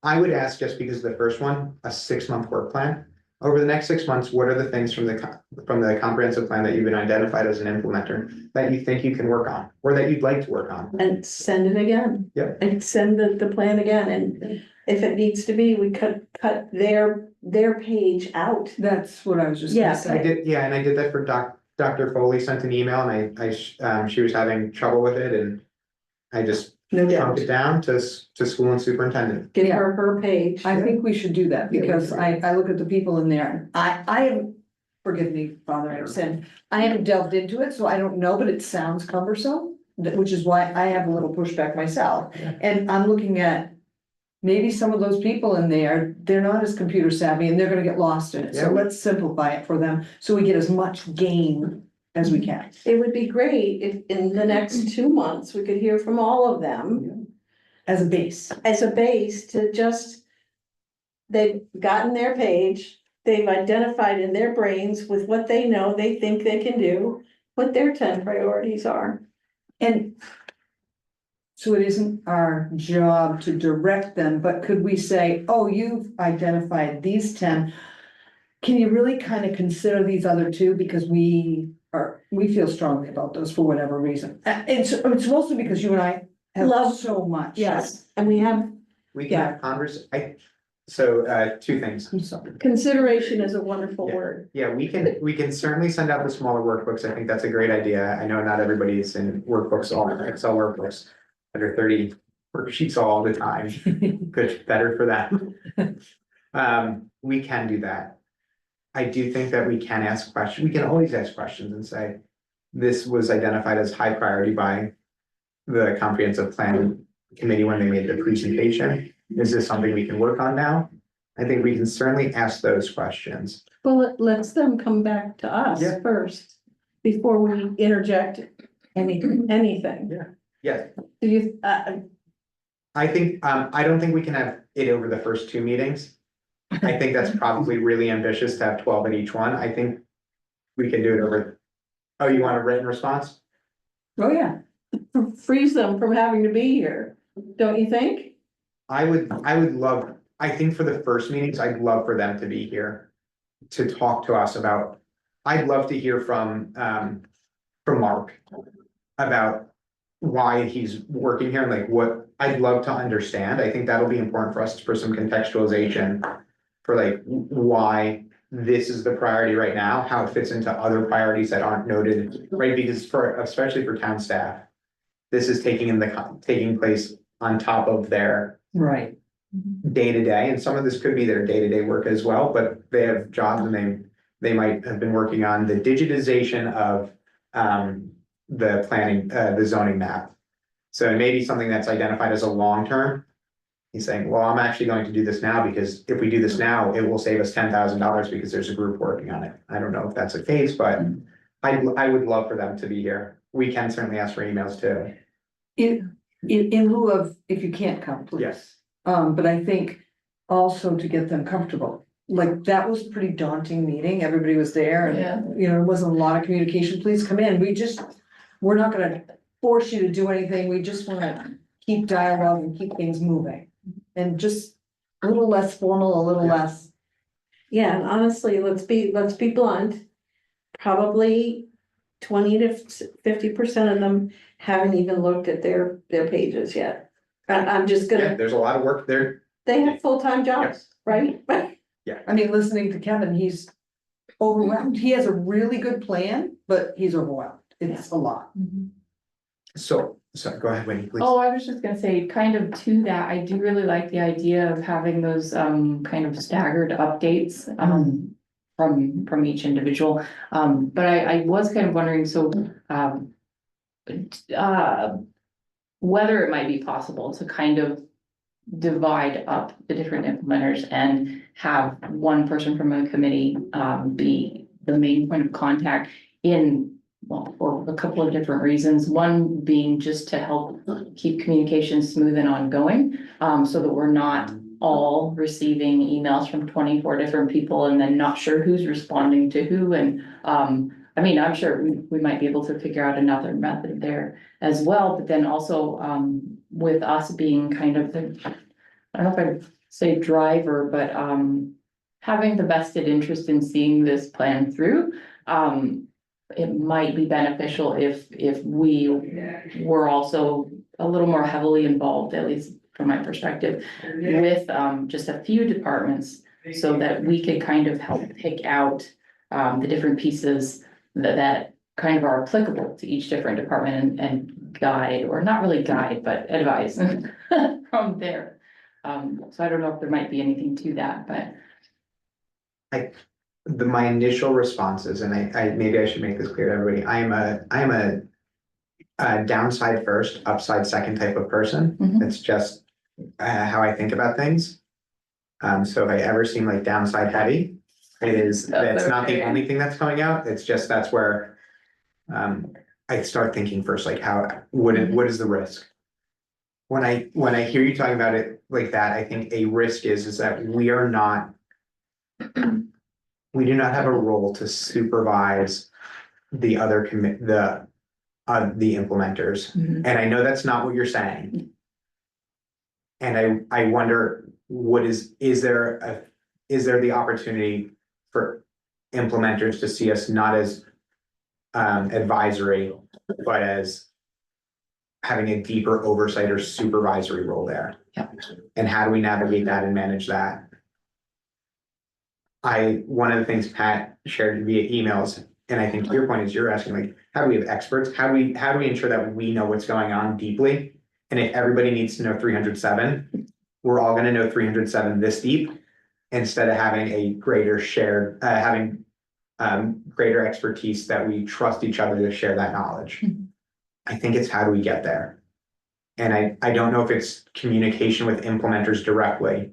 I would ask, just because the first one, a 6-month work plan. Over the next 6 months, what are the things from the comprehensive plan that you've been identified as an implementer that you think you can work on, or that you'd like to work on? And send it again. Yeah. And send the plan again, and if it needs to be, we cut their page out. That's what I was just gonna Yeah. I say. did, yeah, and I did that for Dr. Foley sent an email, and she was having trouble with it, and I just No shrunk doubt. it down to school and superintendent. Give her page. I think we should do that, Yeah, we because should. I look at the people in there, I haven't, forgive me, Father, I've sinned. I haven't delved into it, so I don't know, but it sounds cumbersome, which is why I have a little pushback myself. Yeah. And I'm looking at maybe some of those people in there, they're not as computer savvy and they're gonna get lost in it. So Yeah. let's simplify it for them, so we get as much gain as we can. It would be great if in the next 2 months, we could hear from all of them As a base. as a base to just. They've gotten their page, they've identified in their brains with what they know, they think they can do, what their 10 priorities are. And so it isn't our job to direct them, but could we say, oh, you've identified these 10. Can you really kind of consider these other two, because we feel strongly about those for whatever reason. It's mostly because you and I have Love- so much. Yes, and we have, We can have two things. I'm sorry. consideration is a wonderful Yeah. word. Yeah, we can certainly send out the smaller workbooks. I think that's a great idea. I know not everybody's in workbooks, all Excel workbooks. Under 30 worksheets all the time, good, better for them. We can do that. I do think that we can ask questions, we can always ask questions and say, this was identified as high priority by the comprehensive plan committee when they made the presentation. Is this something we can work on now? I think we can certainly ask those questions. Well, let's them come back to us Yeah. first, before we interject anything. Yes, Do you, I think, I don't think we can have it over the first two meetings. I think that's probably really ambitious to have 12 at each one. I think we can do it over. Oh, you want a written response? Oh, yeah. freeze them from having to be here, don't you think? I would love, I think for the first meetings, I'd love for them to be here. To talk to us about, I'd love to hear from Mark. About why he's working here and like what, I'd love to understand. I think that'll be important for us for some contextualization. For like why this is the priority right now, how it fits into other priorities that aren't noted, right? Because especially for town staff. This is taking place on top of their Right. day-to-day, and some of this could be their day-to-day work as well, but they have jobs and they might have been working on the digitization of the planning, the zoning map. So it may be something that's identified as a long-term. He's saying, well, I'm actually going to do this now because if we do this now, it will save us $10,000 because there's a group working on it. I don't know if that's the case, but I would love for them to be here. We can certainly ask for emails too. In lieu of, if you can't come, please. Yes. But I think also to get them comfortable, like that was a pretty daunting meeting, everybody was there Yeah. and, there wasn't a lot of communication, please come in, we're not gonna force you to do anything, we just wanna keep dialogue and keep things moving. And just a little less formal, a little Yeah. less, Yeah, and honestly, let's be blunt. Probably 20 to 50% of them haven't even looked at their pages yet. I'm just Yeah, gonna, there's a lot of work there. they have full-time jobs, right? I mean, listening to Kevin, he's overwhelmed, he has a really good plan, but he's overwhelmed, it's a lot. So go ahead, Wendy, please. Oh, I was just gonna say, kind of to that, I do really like the idea of having those kind of staggered updates from each individual. But I was kind of wondering, so whether it might be possible to kind of divide up the different implementers and have one person from a committee be the main point of contact in, well, for a couple of different reasons. One being just to help keep communication smooth and ongoing, so that we're not all receiving emails from 24 different people and then not sure who's responding to who. And I mean, I'm sure we might be able to figure out another method there as well, but then also with us being kind of the, I don't know if I'd say driver, but having the vested interest in seeing this plan through, it might be beneficial if we were also a little more heavily involved, at least from my perspective, with just a few departments, so that we could kind of help pick out the different pieces that kind of are applicable to each different department and guide, or not really guide, but advise from there. So I don't know if there might be anything to that, but. My initial responses, and I maybe I should make this clear to everybody, I am a downside first, upside second type of person. Mhm. It's just how I think about things. So if I ever seem like downside heavy, that's not the okay. only thing that's coming out, it's just that's where. I start thinking first, like what is the risk? When I hear you talking about it like that, I think a risk is that we are not. We do not have a role to supervise the other the implementers, Mhm. and I know that's not what you're saying. And I wonder, is there the opportunity for implementers to see us not as advisory, but as having a deeper oversight or supervisory role there? Yeah. And how do we navigate that and manage that? One of the things Pat shared via emails, and I think to your point is you're asking, like, how do we have experts? How do we ensure that we know what's going on deeply? And if everybody needs to know 307, we're all gonna know 307 this deep, instead of having a greater shared, having greater expertise that we trust each other to share that knowledge. Mhm. I think it's how do we get there? And I don't know if it's communication with implementers directly,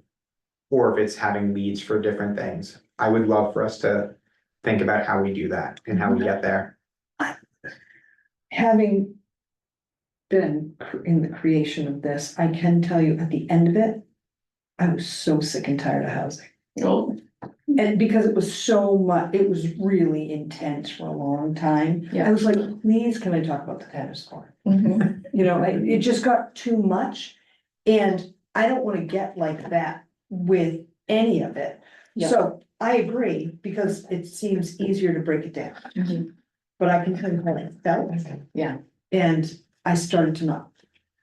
or if it's having leads for different things. I would love for us to think about how we do that and how we get there. Having been in the creation of this, I can tell you at the end of it, I was so sick and tired of housing. Oh, And because it was so much, it was really intense for a long time. Yeah. I was like, please, can I talk about the tennis court? mhm. You know, it just got too much. And I don't wanna get like that with any of it. Yeah. So I agree, because it seems easier to break it down, Mhm. but I can tell you how I felt. Yeah. And I started to not,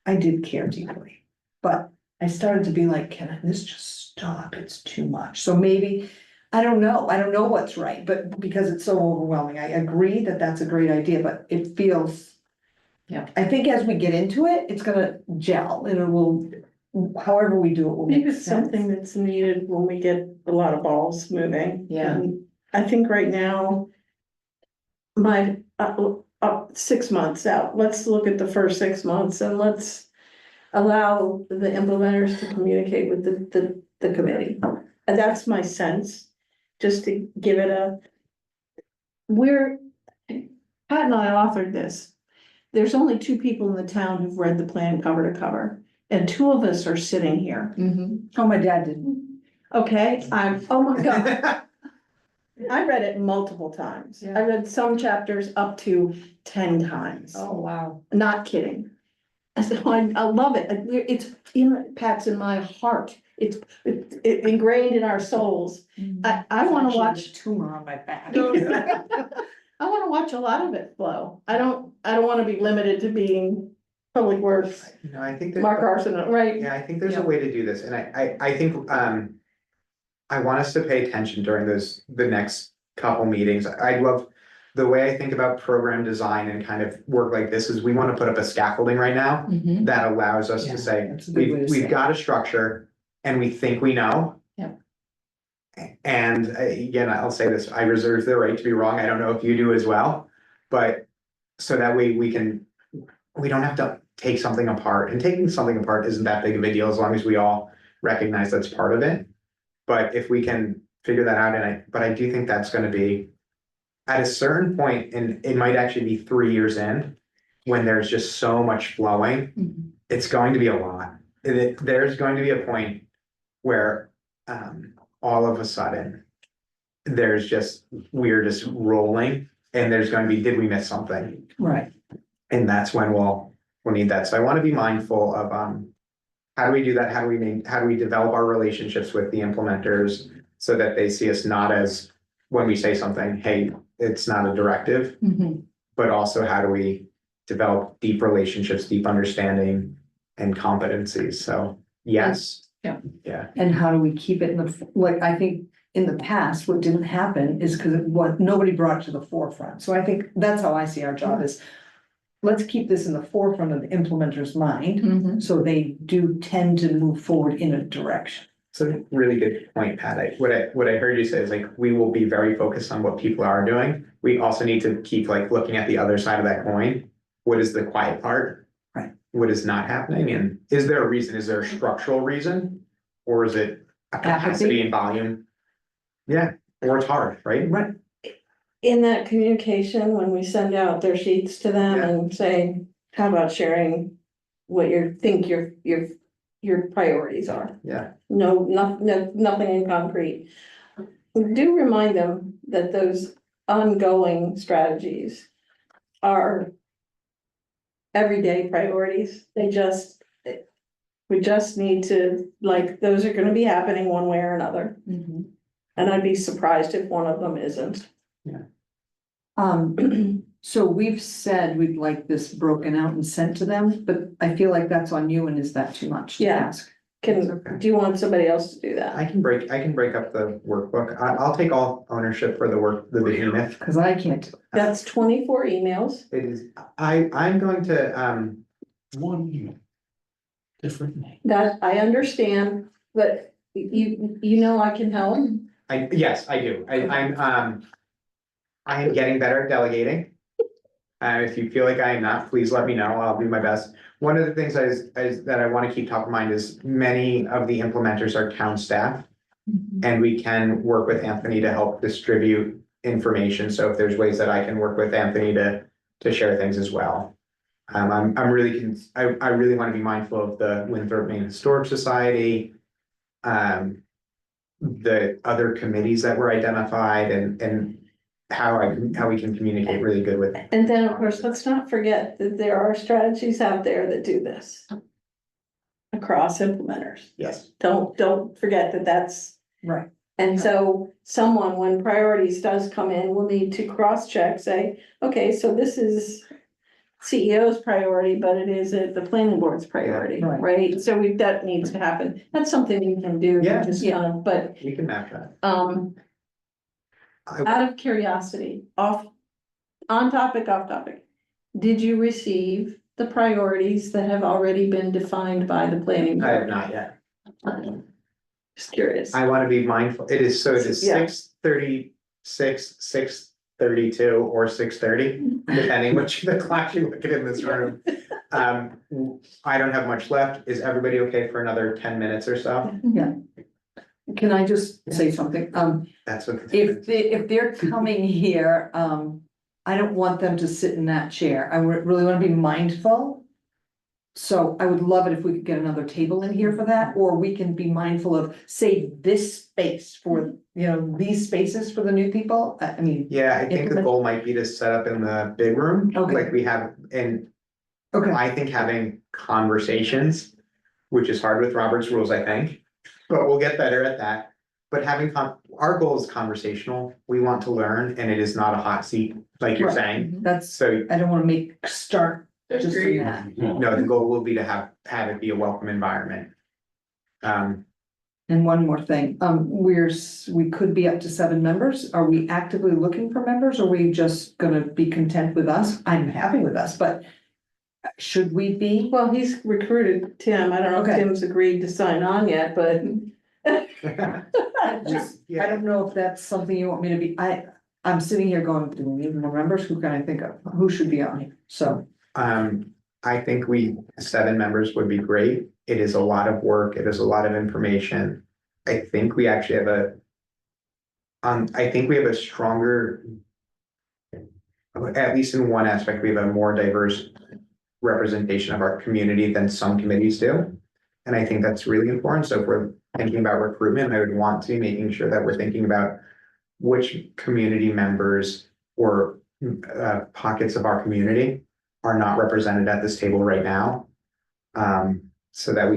I did care deeply, but I started to be like, can this just stop? It's too much. So maybe, I don't know what's right, but because it's so overwhelming, I agree that that's a great idea, but it feels. Yeah. I think as we get into it, it's gonna gel and it will, however we do it will Maybe make it's sense. something that's needed when we get a lot of balls moving. Yeah. And I think right now. My, 6 months out, let's look at the first 6 months and let's. Allow the implementers to communicate with the committee. And that's my sense, just to give it a. Pat and I authored this. There's only 2 people in the town who've read the plan cover to cover, and 2 of us are sitting here. Mhm. Oh, my dad didn't. Okay, oh my God, I read it multiple times. Yeah. I read some chapters up to 10 times. Oh, wow. Not kidding. So I love it. It's Pat's in my heart. It's ingrained in our souls. I wanna Actually, watch. there's a tumor on my back. I wanna watch a lot of it flow. I don't wanna be limited to being Public Works, No, I think that. Mark Arsenault, right? Yeah, I think there's a Yeah. way to do this, and I think, I want us to pay attention during the next couple meetings. I'd love. The way I think about program design and kind of work like this is we wanna put up a scaffolding right now Mhm. that allows us Yeah, to say, that's a good way to say we've it. got a structure and we think we know. Yeah. And again, I'll say this, I reserve the right to be wrong, I don't know if you do as well, but so that way we don't have to take something apart, and taking something apart isn't that big of a deal as long as we all recognize that's part of it. But if we can figure that out, but I do think that's gonna be at a certain point, and it might actually be 3 years in, when there's just so much flowing, Mhm. it's going to be a lot. There's going to be a point where, all of a sudden, we're just rolling, and there's going to be, did we miss something? Right. And that's when we'll need that. So I want to be mindful of, how do we do that? How do we develop our relationships with the implementers so that they see us not as, when we say something, hey, it's not a directive, Mhm. but also how do we develop deep relationships, deep understanding and competencies? So, yes. Yeah. Yeah. And how do we keep it in like, I think in the past, what didn't happen is because nobody brought it to the forefront. So I think that's how I see our job is. Let's keep this in the forefront of the implementer's mind, Mhm. so they do tend to move forward in a direction. So really good point, Pat. What I heard you say is like, we will be very focused on what people are doing. We also need to keep like looking at the other side of that coin. What is the quiet part? Right. what is not happening, and is there a reason, is there a structural reason? Or is it a capacity and volume? Yeah, or it's hard, right? Right, In that communication, when we send out their sheets to them Yeah. and say, how about sharing what you think your priorities are? Yeah, No, nothing in concrete. Do remind them that those ongoing strategies are everyday priorities. We just need to, like, those are gonna be happening one way or another. mhm. And I'd be surprised if one of them isn't. So we've said we'd like this broken out and sent to them, but I feel like that's on you, and is that too much to Yeah. ask? It's Can, okay. do you want somebody else to do that? I can break up the workbook. I'll take all ownership for the work, the behemoth. Cause I can't, That's 24 emails. It is, I'm going to, One different name. That I understand, but you know I can help. yes, I do. I am getting better at delegating. If you feel like I am not, please let me know. I'll do my best. One of the things that I want to keep top of mind is many of the implementers are town staff. And we can work with Anthony to help distribute information. So if there's ways that I can work with Anthony to share things as well. I'm really, I really want to be mindful of the Winthrop Maine Historic Society. The other committees that were identified and how we can communicate really good with. And then, of course, let's not forget that there are strategies out there that do this. Across implementers. Yes, Don't forget that that's, right, and so someone, when priorities does come in, will need to cross-check, say, okay, so this is. CEO's priority, but it is the planning board's priority, Yeah, right. right? So that needs to happen. That's something you can do. Yeah. Just kind of, but, we can map that. I out of curiosity, on topic, off topic. Did you receive the priorities that have already been defined by the planning have board? not yet. Just curious. I want to be mindful. It is Yeah. 6:36, 6:32, or 6:30, depending which the clock you look at in this room. I don't have much left. Is everybody okay for another 10 minutes or so? yeah. Can I just say something? That's what. If they're coming here, I don't want them to sit in that chair. I really wanna be mindful. So I would love it if we could get another table in here for that, or we can be mindful of, say, this space for, these spaces for the new people. I mean, Yeah, I think the goal might be to set up in the big room, Okay. like we have, and okay, I think having conversations, which is hard with Robert's rules, I think, but we'll get better at that. But our goal is conversational. We want to learn, and it is not a hot seat, like you're Right. saying. that's, So, I don't wanna start just in that. no, the goal will be to have it be a welcome environment. And one more thing, we could be up to 7 members. Are we actively looking for members? Or are we just gonna be content with us? I'm happy with us, but should we be? Well, he's recruited Tim. I don't know if Okay. Tim's agreed to sign on yet, but I don't know if that's something you want me to be, I'm sitting here going, do we need more members? Who can I think of? Who should be on here? So, I think 7 members would be great. It is a lot of work. It is a lot of information. I think we actually have a stronger, at least in one aspect, we have a more diverse representation of our community than some committees do. And I think that's really important. So if we're thinking about recruitment, I would want to be making sure that we're thinking about which community members or pockets of our community are not represented at this table right now. So that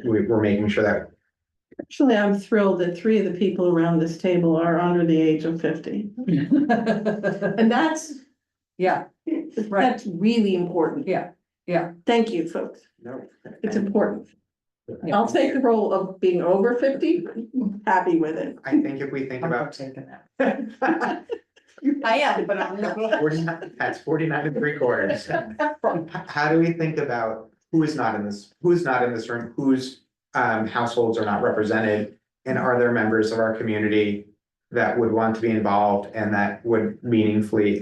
we're making sure that. actually, I'm thrilled that 3 of the people around this table are under the age of 50. And that's really important. Yeah. Thank you, folks. No. It's important. I'll take the role of being over 50, happy with it. I think if we think I'm not about. taking that. I am, but I'm not. 49, that's 49 3/4. How do we think about who is not in this room, whose households are not represented? And are there members of our community that would want to be involved and that would meaningfully,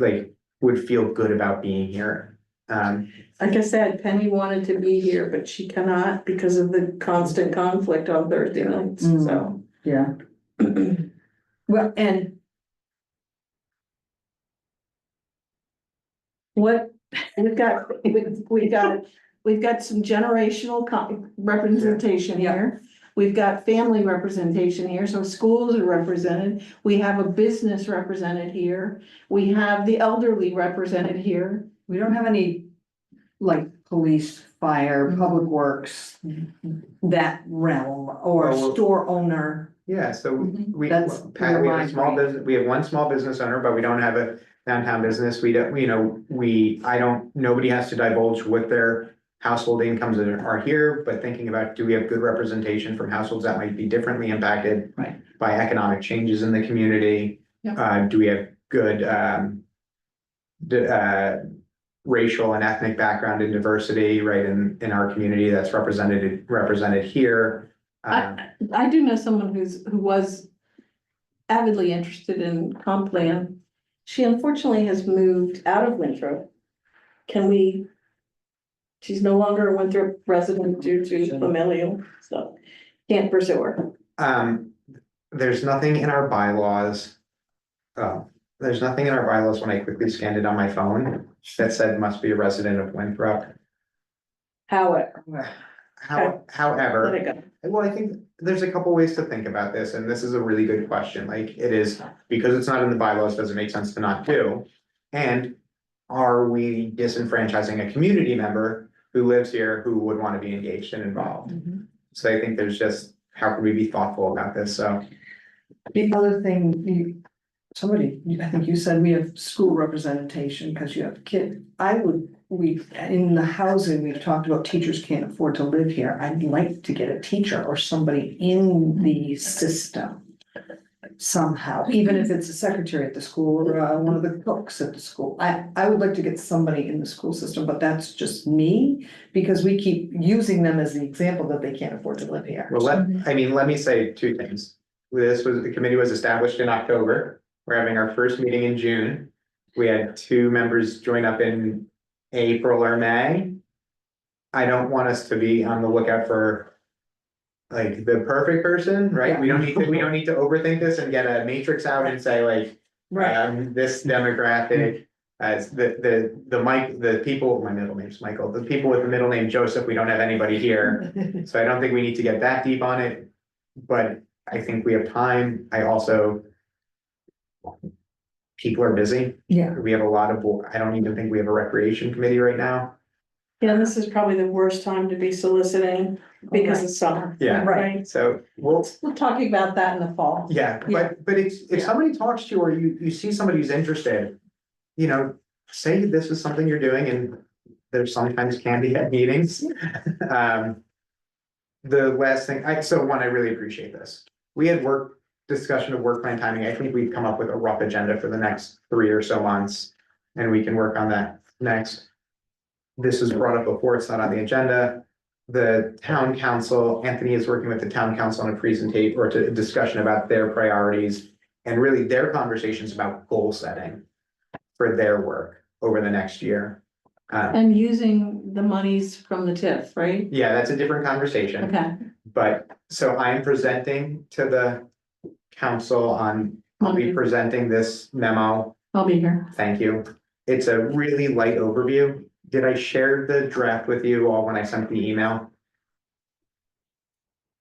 would feel good about being here? Like I said, Penny wanted to be here, but she cannot because of the constant conflict on Thursday nights, so. Yeah. Well, and What, we've got some generational representation here. We've got family representation here, so schools are represented. We have a business represented here. We have the elderly represented here. we don't have any, like, police, fire, public works, that realm, or Well, store owner. Yeah, so we, That's Pat, we have where a small my- business, we have one small business owner, but we don't have a downtown business. We don't, nobody has to divulge what their household incomes are here, but thinking about, do we have good representation from households that might be differently impacted Right. by economic changes in the community? Yeah. Do we have good, racial and ethnic background and diversity, right, in our community that's represented here? I do know someone who was avidly interested in comp plan. She unfortunately has moved out of Winthrop. She's no longer a Winthrop resident due to familial stuff. Can't pursue her. There's nothing in our bylaws. There's nothing in our bylaws when I quickly scanned it on my phone that said must be a resident of Winthrop. However, let However, it go. well, I think there's a couple ways to think about this, and this is a really good question. Like, it is, because it's not in the bylaws, does it make sense to not do? And are we disenfranchising a community member who lives here who would want to be engaged and involved? So I think there's just, how can we be thoughtful about this? So, The other thing, I think you said we have school representation because you have a kid. In the housing, we've talked about teachers can't afford to live here. I'd like to get a teacher or somebody in the system somehow, even if it's a secretary at the school or one of the cooks at the school. I would like to get somebody in the school system, but that's just me, because we keep using them as the example that they can't afford to live here. well, let me say two things. The committee was established in October. We're having our first meeting in June. We had 2 members join up in April or May. I don't want us to be on the lookout for like the perfect person, right? We don't need to overthink this and get a matrix out and say like, this demographic. As the people, my middle name's Michael, the people with the middle name Joseph, we don't have anybody here. So I don't think we need to get that deep on it, but I think we have time. People are busy. Yeah. We have a lot of, I don't even think we have a recreation committee right now. Yeah, this is probably the worst time to be soliciting because it's summer. Yeah. Right. So We're talking about that in the fall. yeah, Yeah. but if somebody talks to you or you see somebody who's interested, say this is something you're doing and there's sometimes candy at meetings. The last thing, I really appreciate this. We had discussion of work plan timing. I think we've come up with a rough agenda for the next 3 or so months. And we can work on that next. This was brought up before, it's not on the agenda. The town council, Anthony is working with the town council on a presentation or a discussion about their priorities. And really their conversations about goal setting for their work over the next year. And using the monies from the TIF, right? Yeah, that's a different conversation. Okay. But so I'm presenting to the council I'll be Okay. presenting this memo. I'll be here. Thank you. It's a really light overview. Did I share the draft with you all when I sent the email?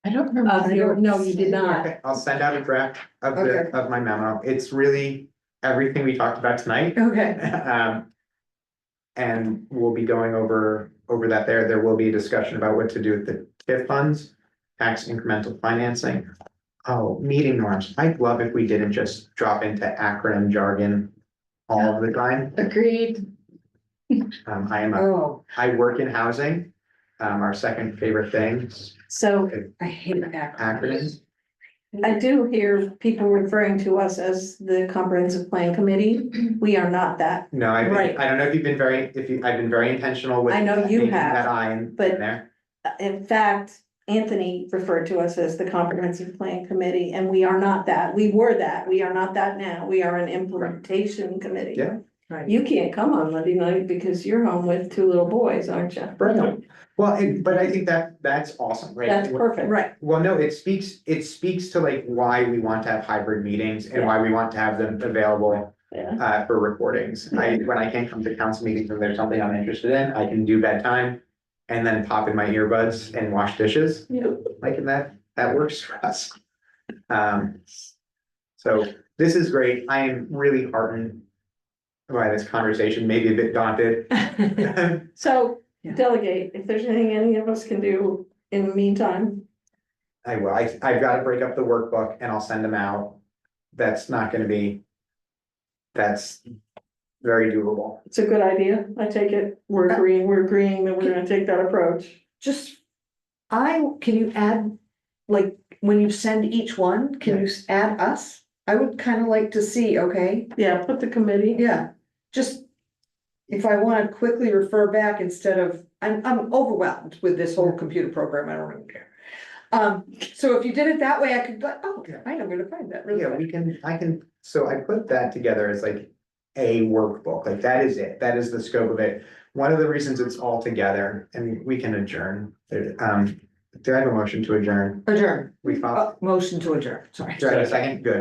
I don't remember. No, you did not. Okay, I'll send out a draft Okay. of my memo. It's really everything we talked about tonight. Okay. And we'll be going over that there. There will be a discussion about what to do with the TIF funds, tax incremental financing. Oh, meeting norms. I'd love if we didn't just drop into acronym jargon all of the time. Agreed. I work in housing. Our second favorite thing, So I hate acronyms. acronyms. I do hear people referring to us as the comprehensive plan committee. We are not that. No, I Right. don't know if you've been I've been very intentional with. I know you making have, That I in but- there. In fact, Anthony referred to us as the comprehensive plan committee, and we are not that. We were that. We are not that now. We are an implementation committee. Yeah. Right. You can't come on Monday night because you're home with two little boys, aren't you? Right. Well, but I think that's awesome, right? That's perfect. Right, Well, no, it speaks to like why we want to have hybrid meetings and why we want to have them available Yeah, for recordings. When I can't come to council meetings and there's something I'm interested in, I can do bedtime. And then pop in my earbuds and wash dishes, yeah. like, and that works for us. So this is great. I am really heartened by this conversation, maybe a bit daunted. So Yeah. delegate, if there's anything any of us can do in the meantime. I will, I've got to break up the workbook and I'll send them out. That's not gonna be. That's very doable. It's a good idea. I take it. We're agreeing that we're gonna take that approach. just, can you add, like, when you send each one, can you add us? I would kind of like to see, okay, Yeah, put the committee. yeah, just. If I wanna quickly refer back instead of, I'm overwhelmed with this whole computer program, I don't really care. So if you did it that way, I could, go, oh, I know where to find that, really. Yeah, so I put that together as like a workbook, like that is it, that is the scope of it. One of the reasons it's all together, and we can adjourn, do I have a motion to adjourn? Adjourn, We follow, motion to adjourn, sorry. do I have a second? Good.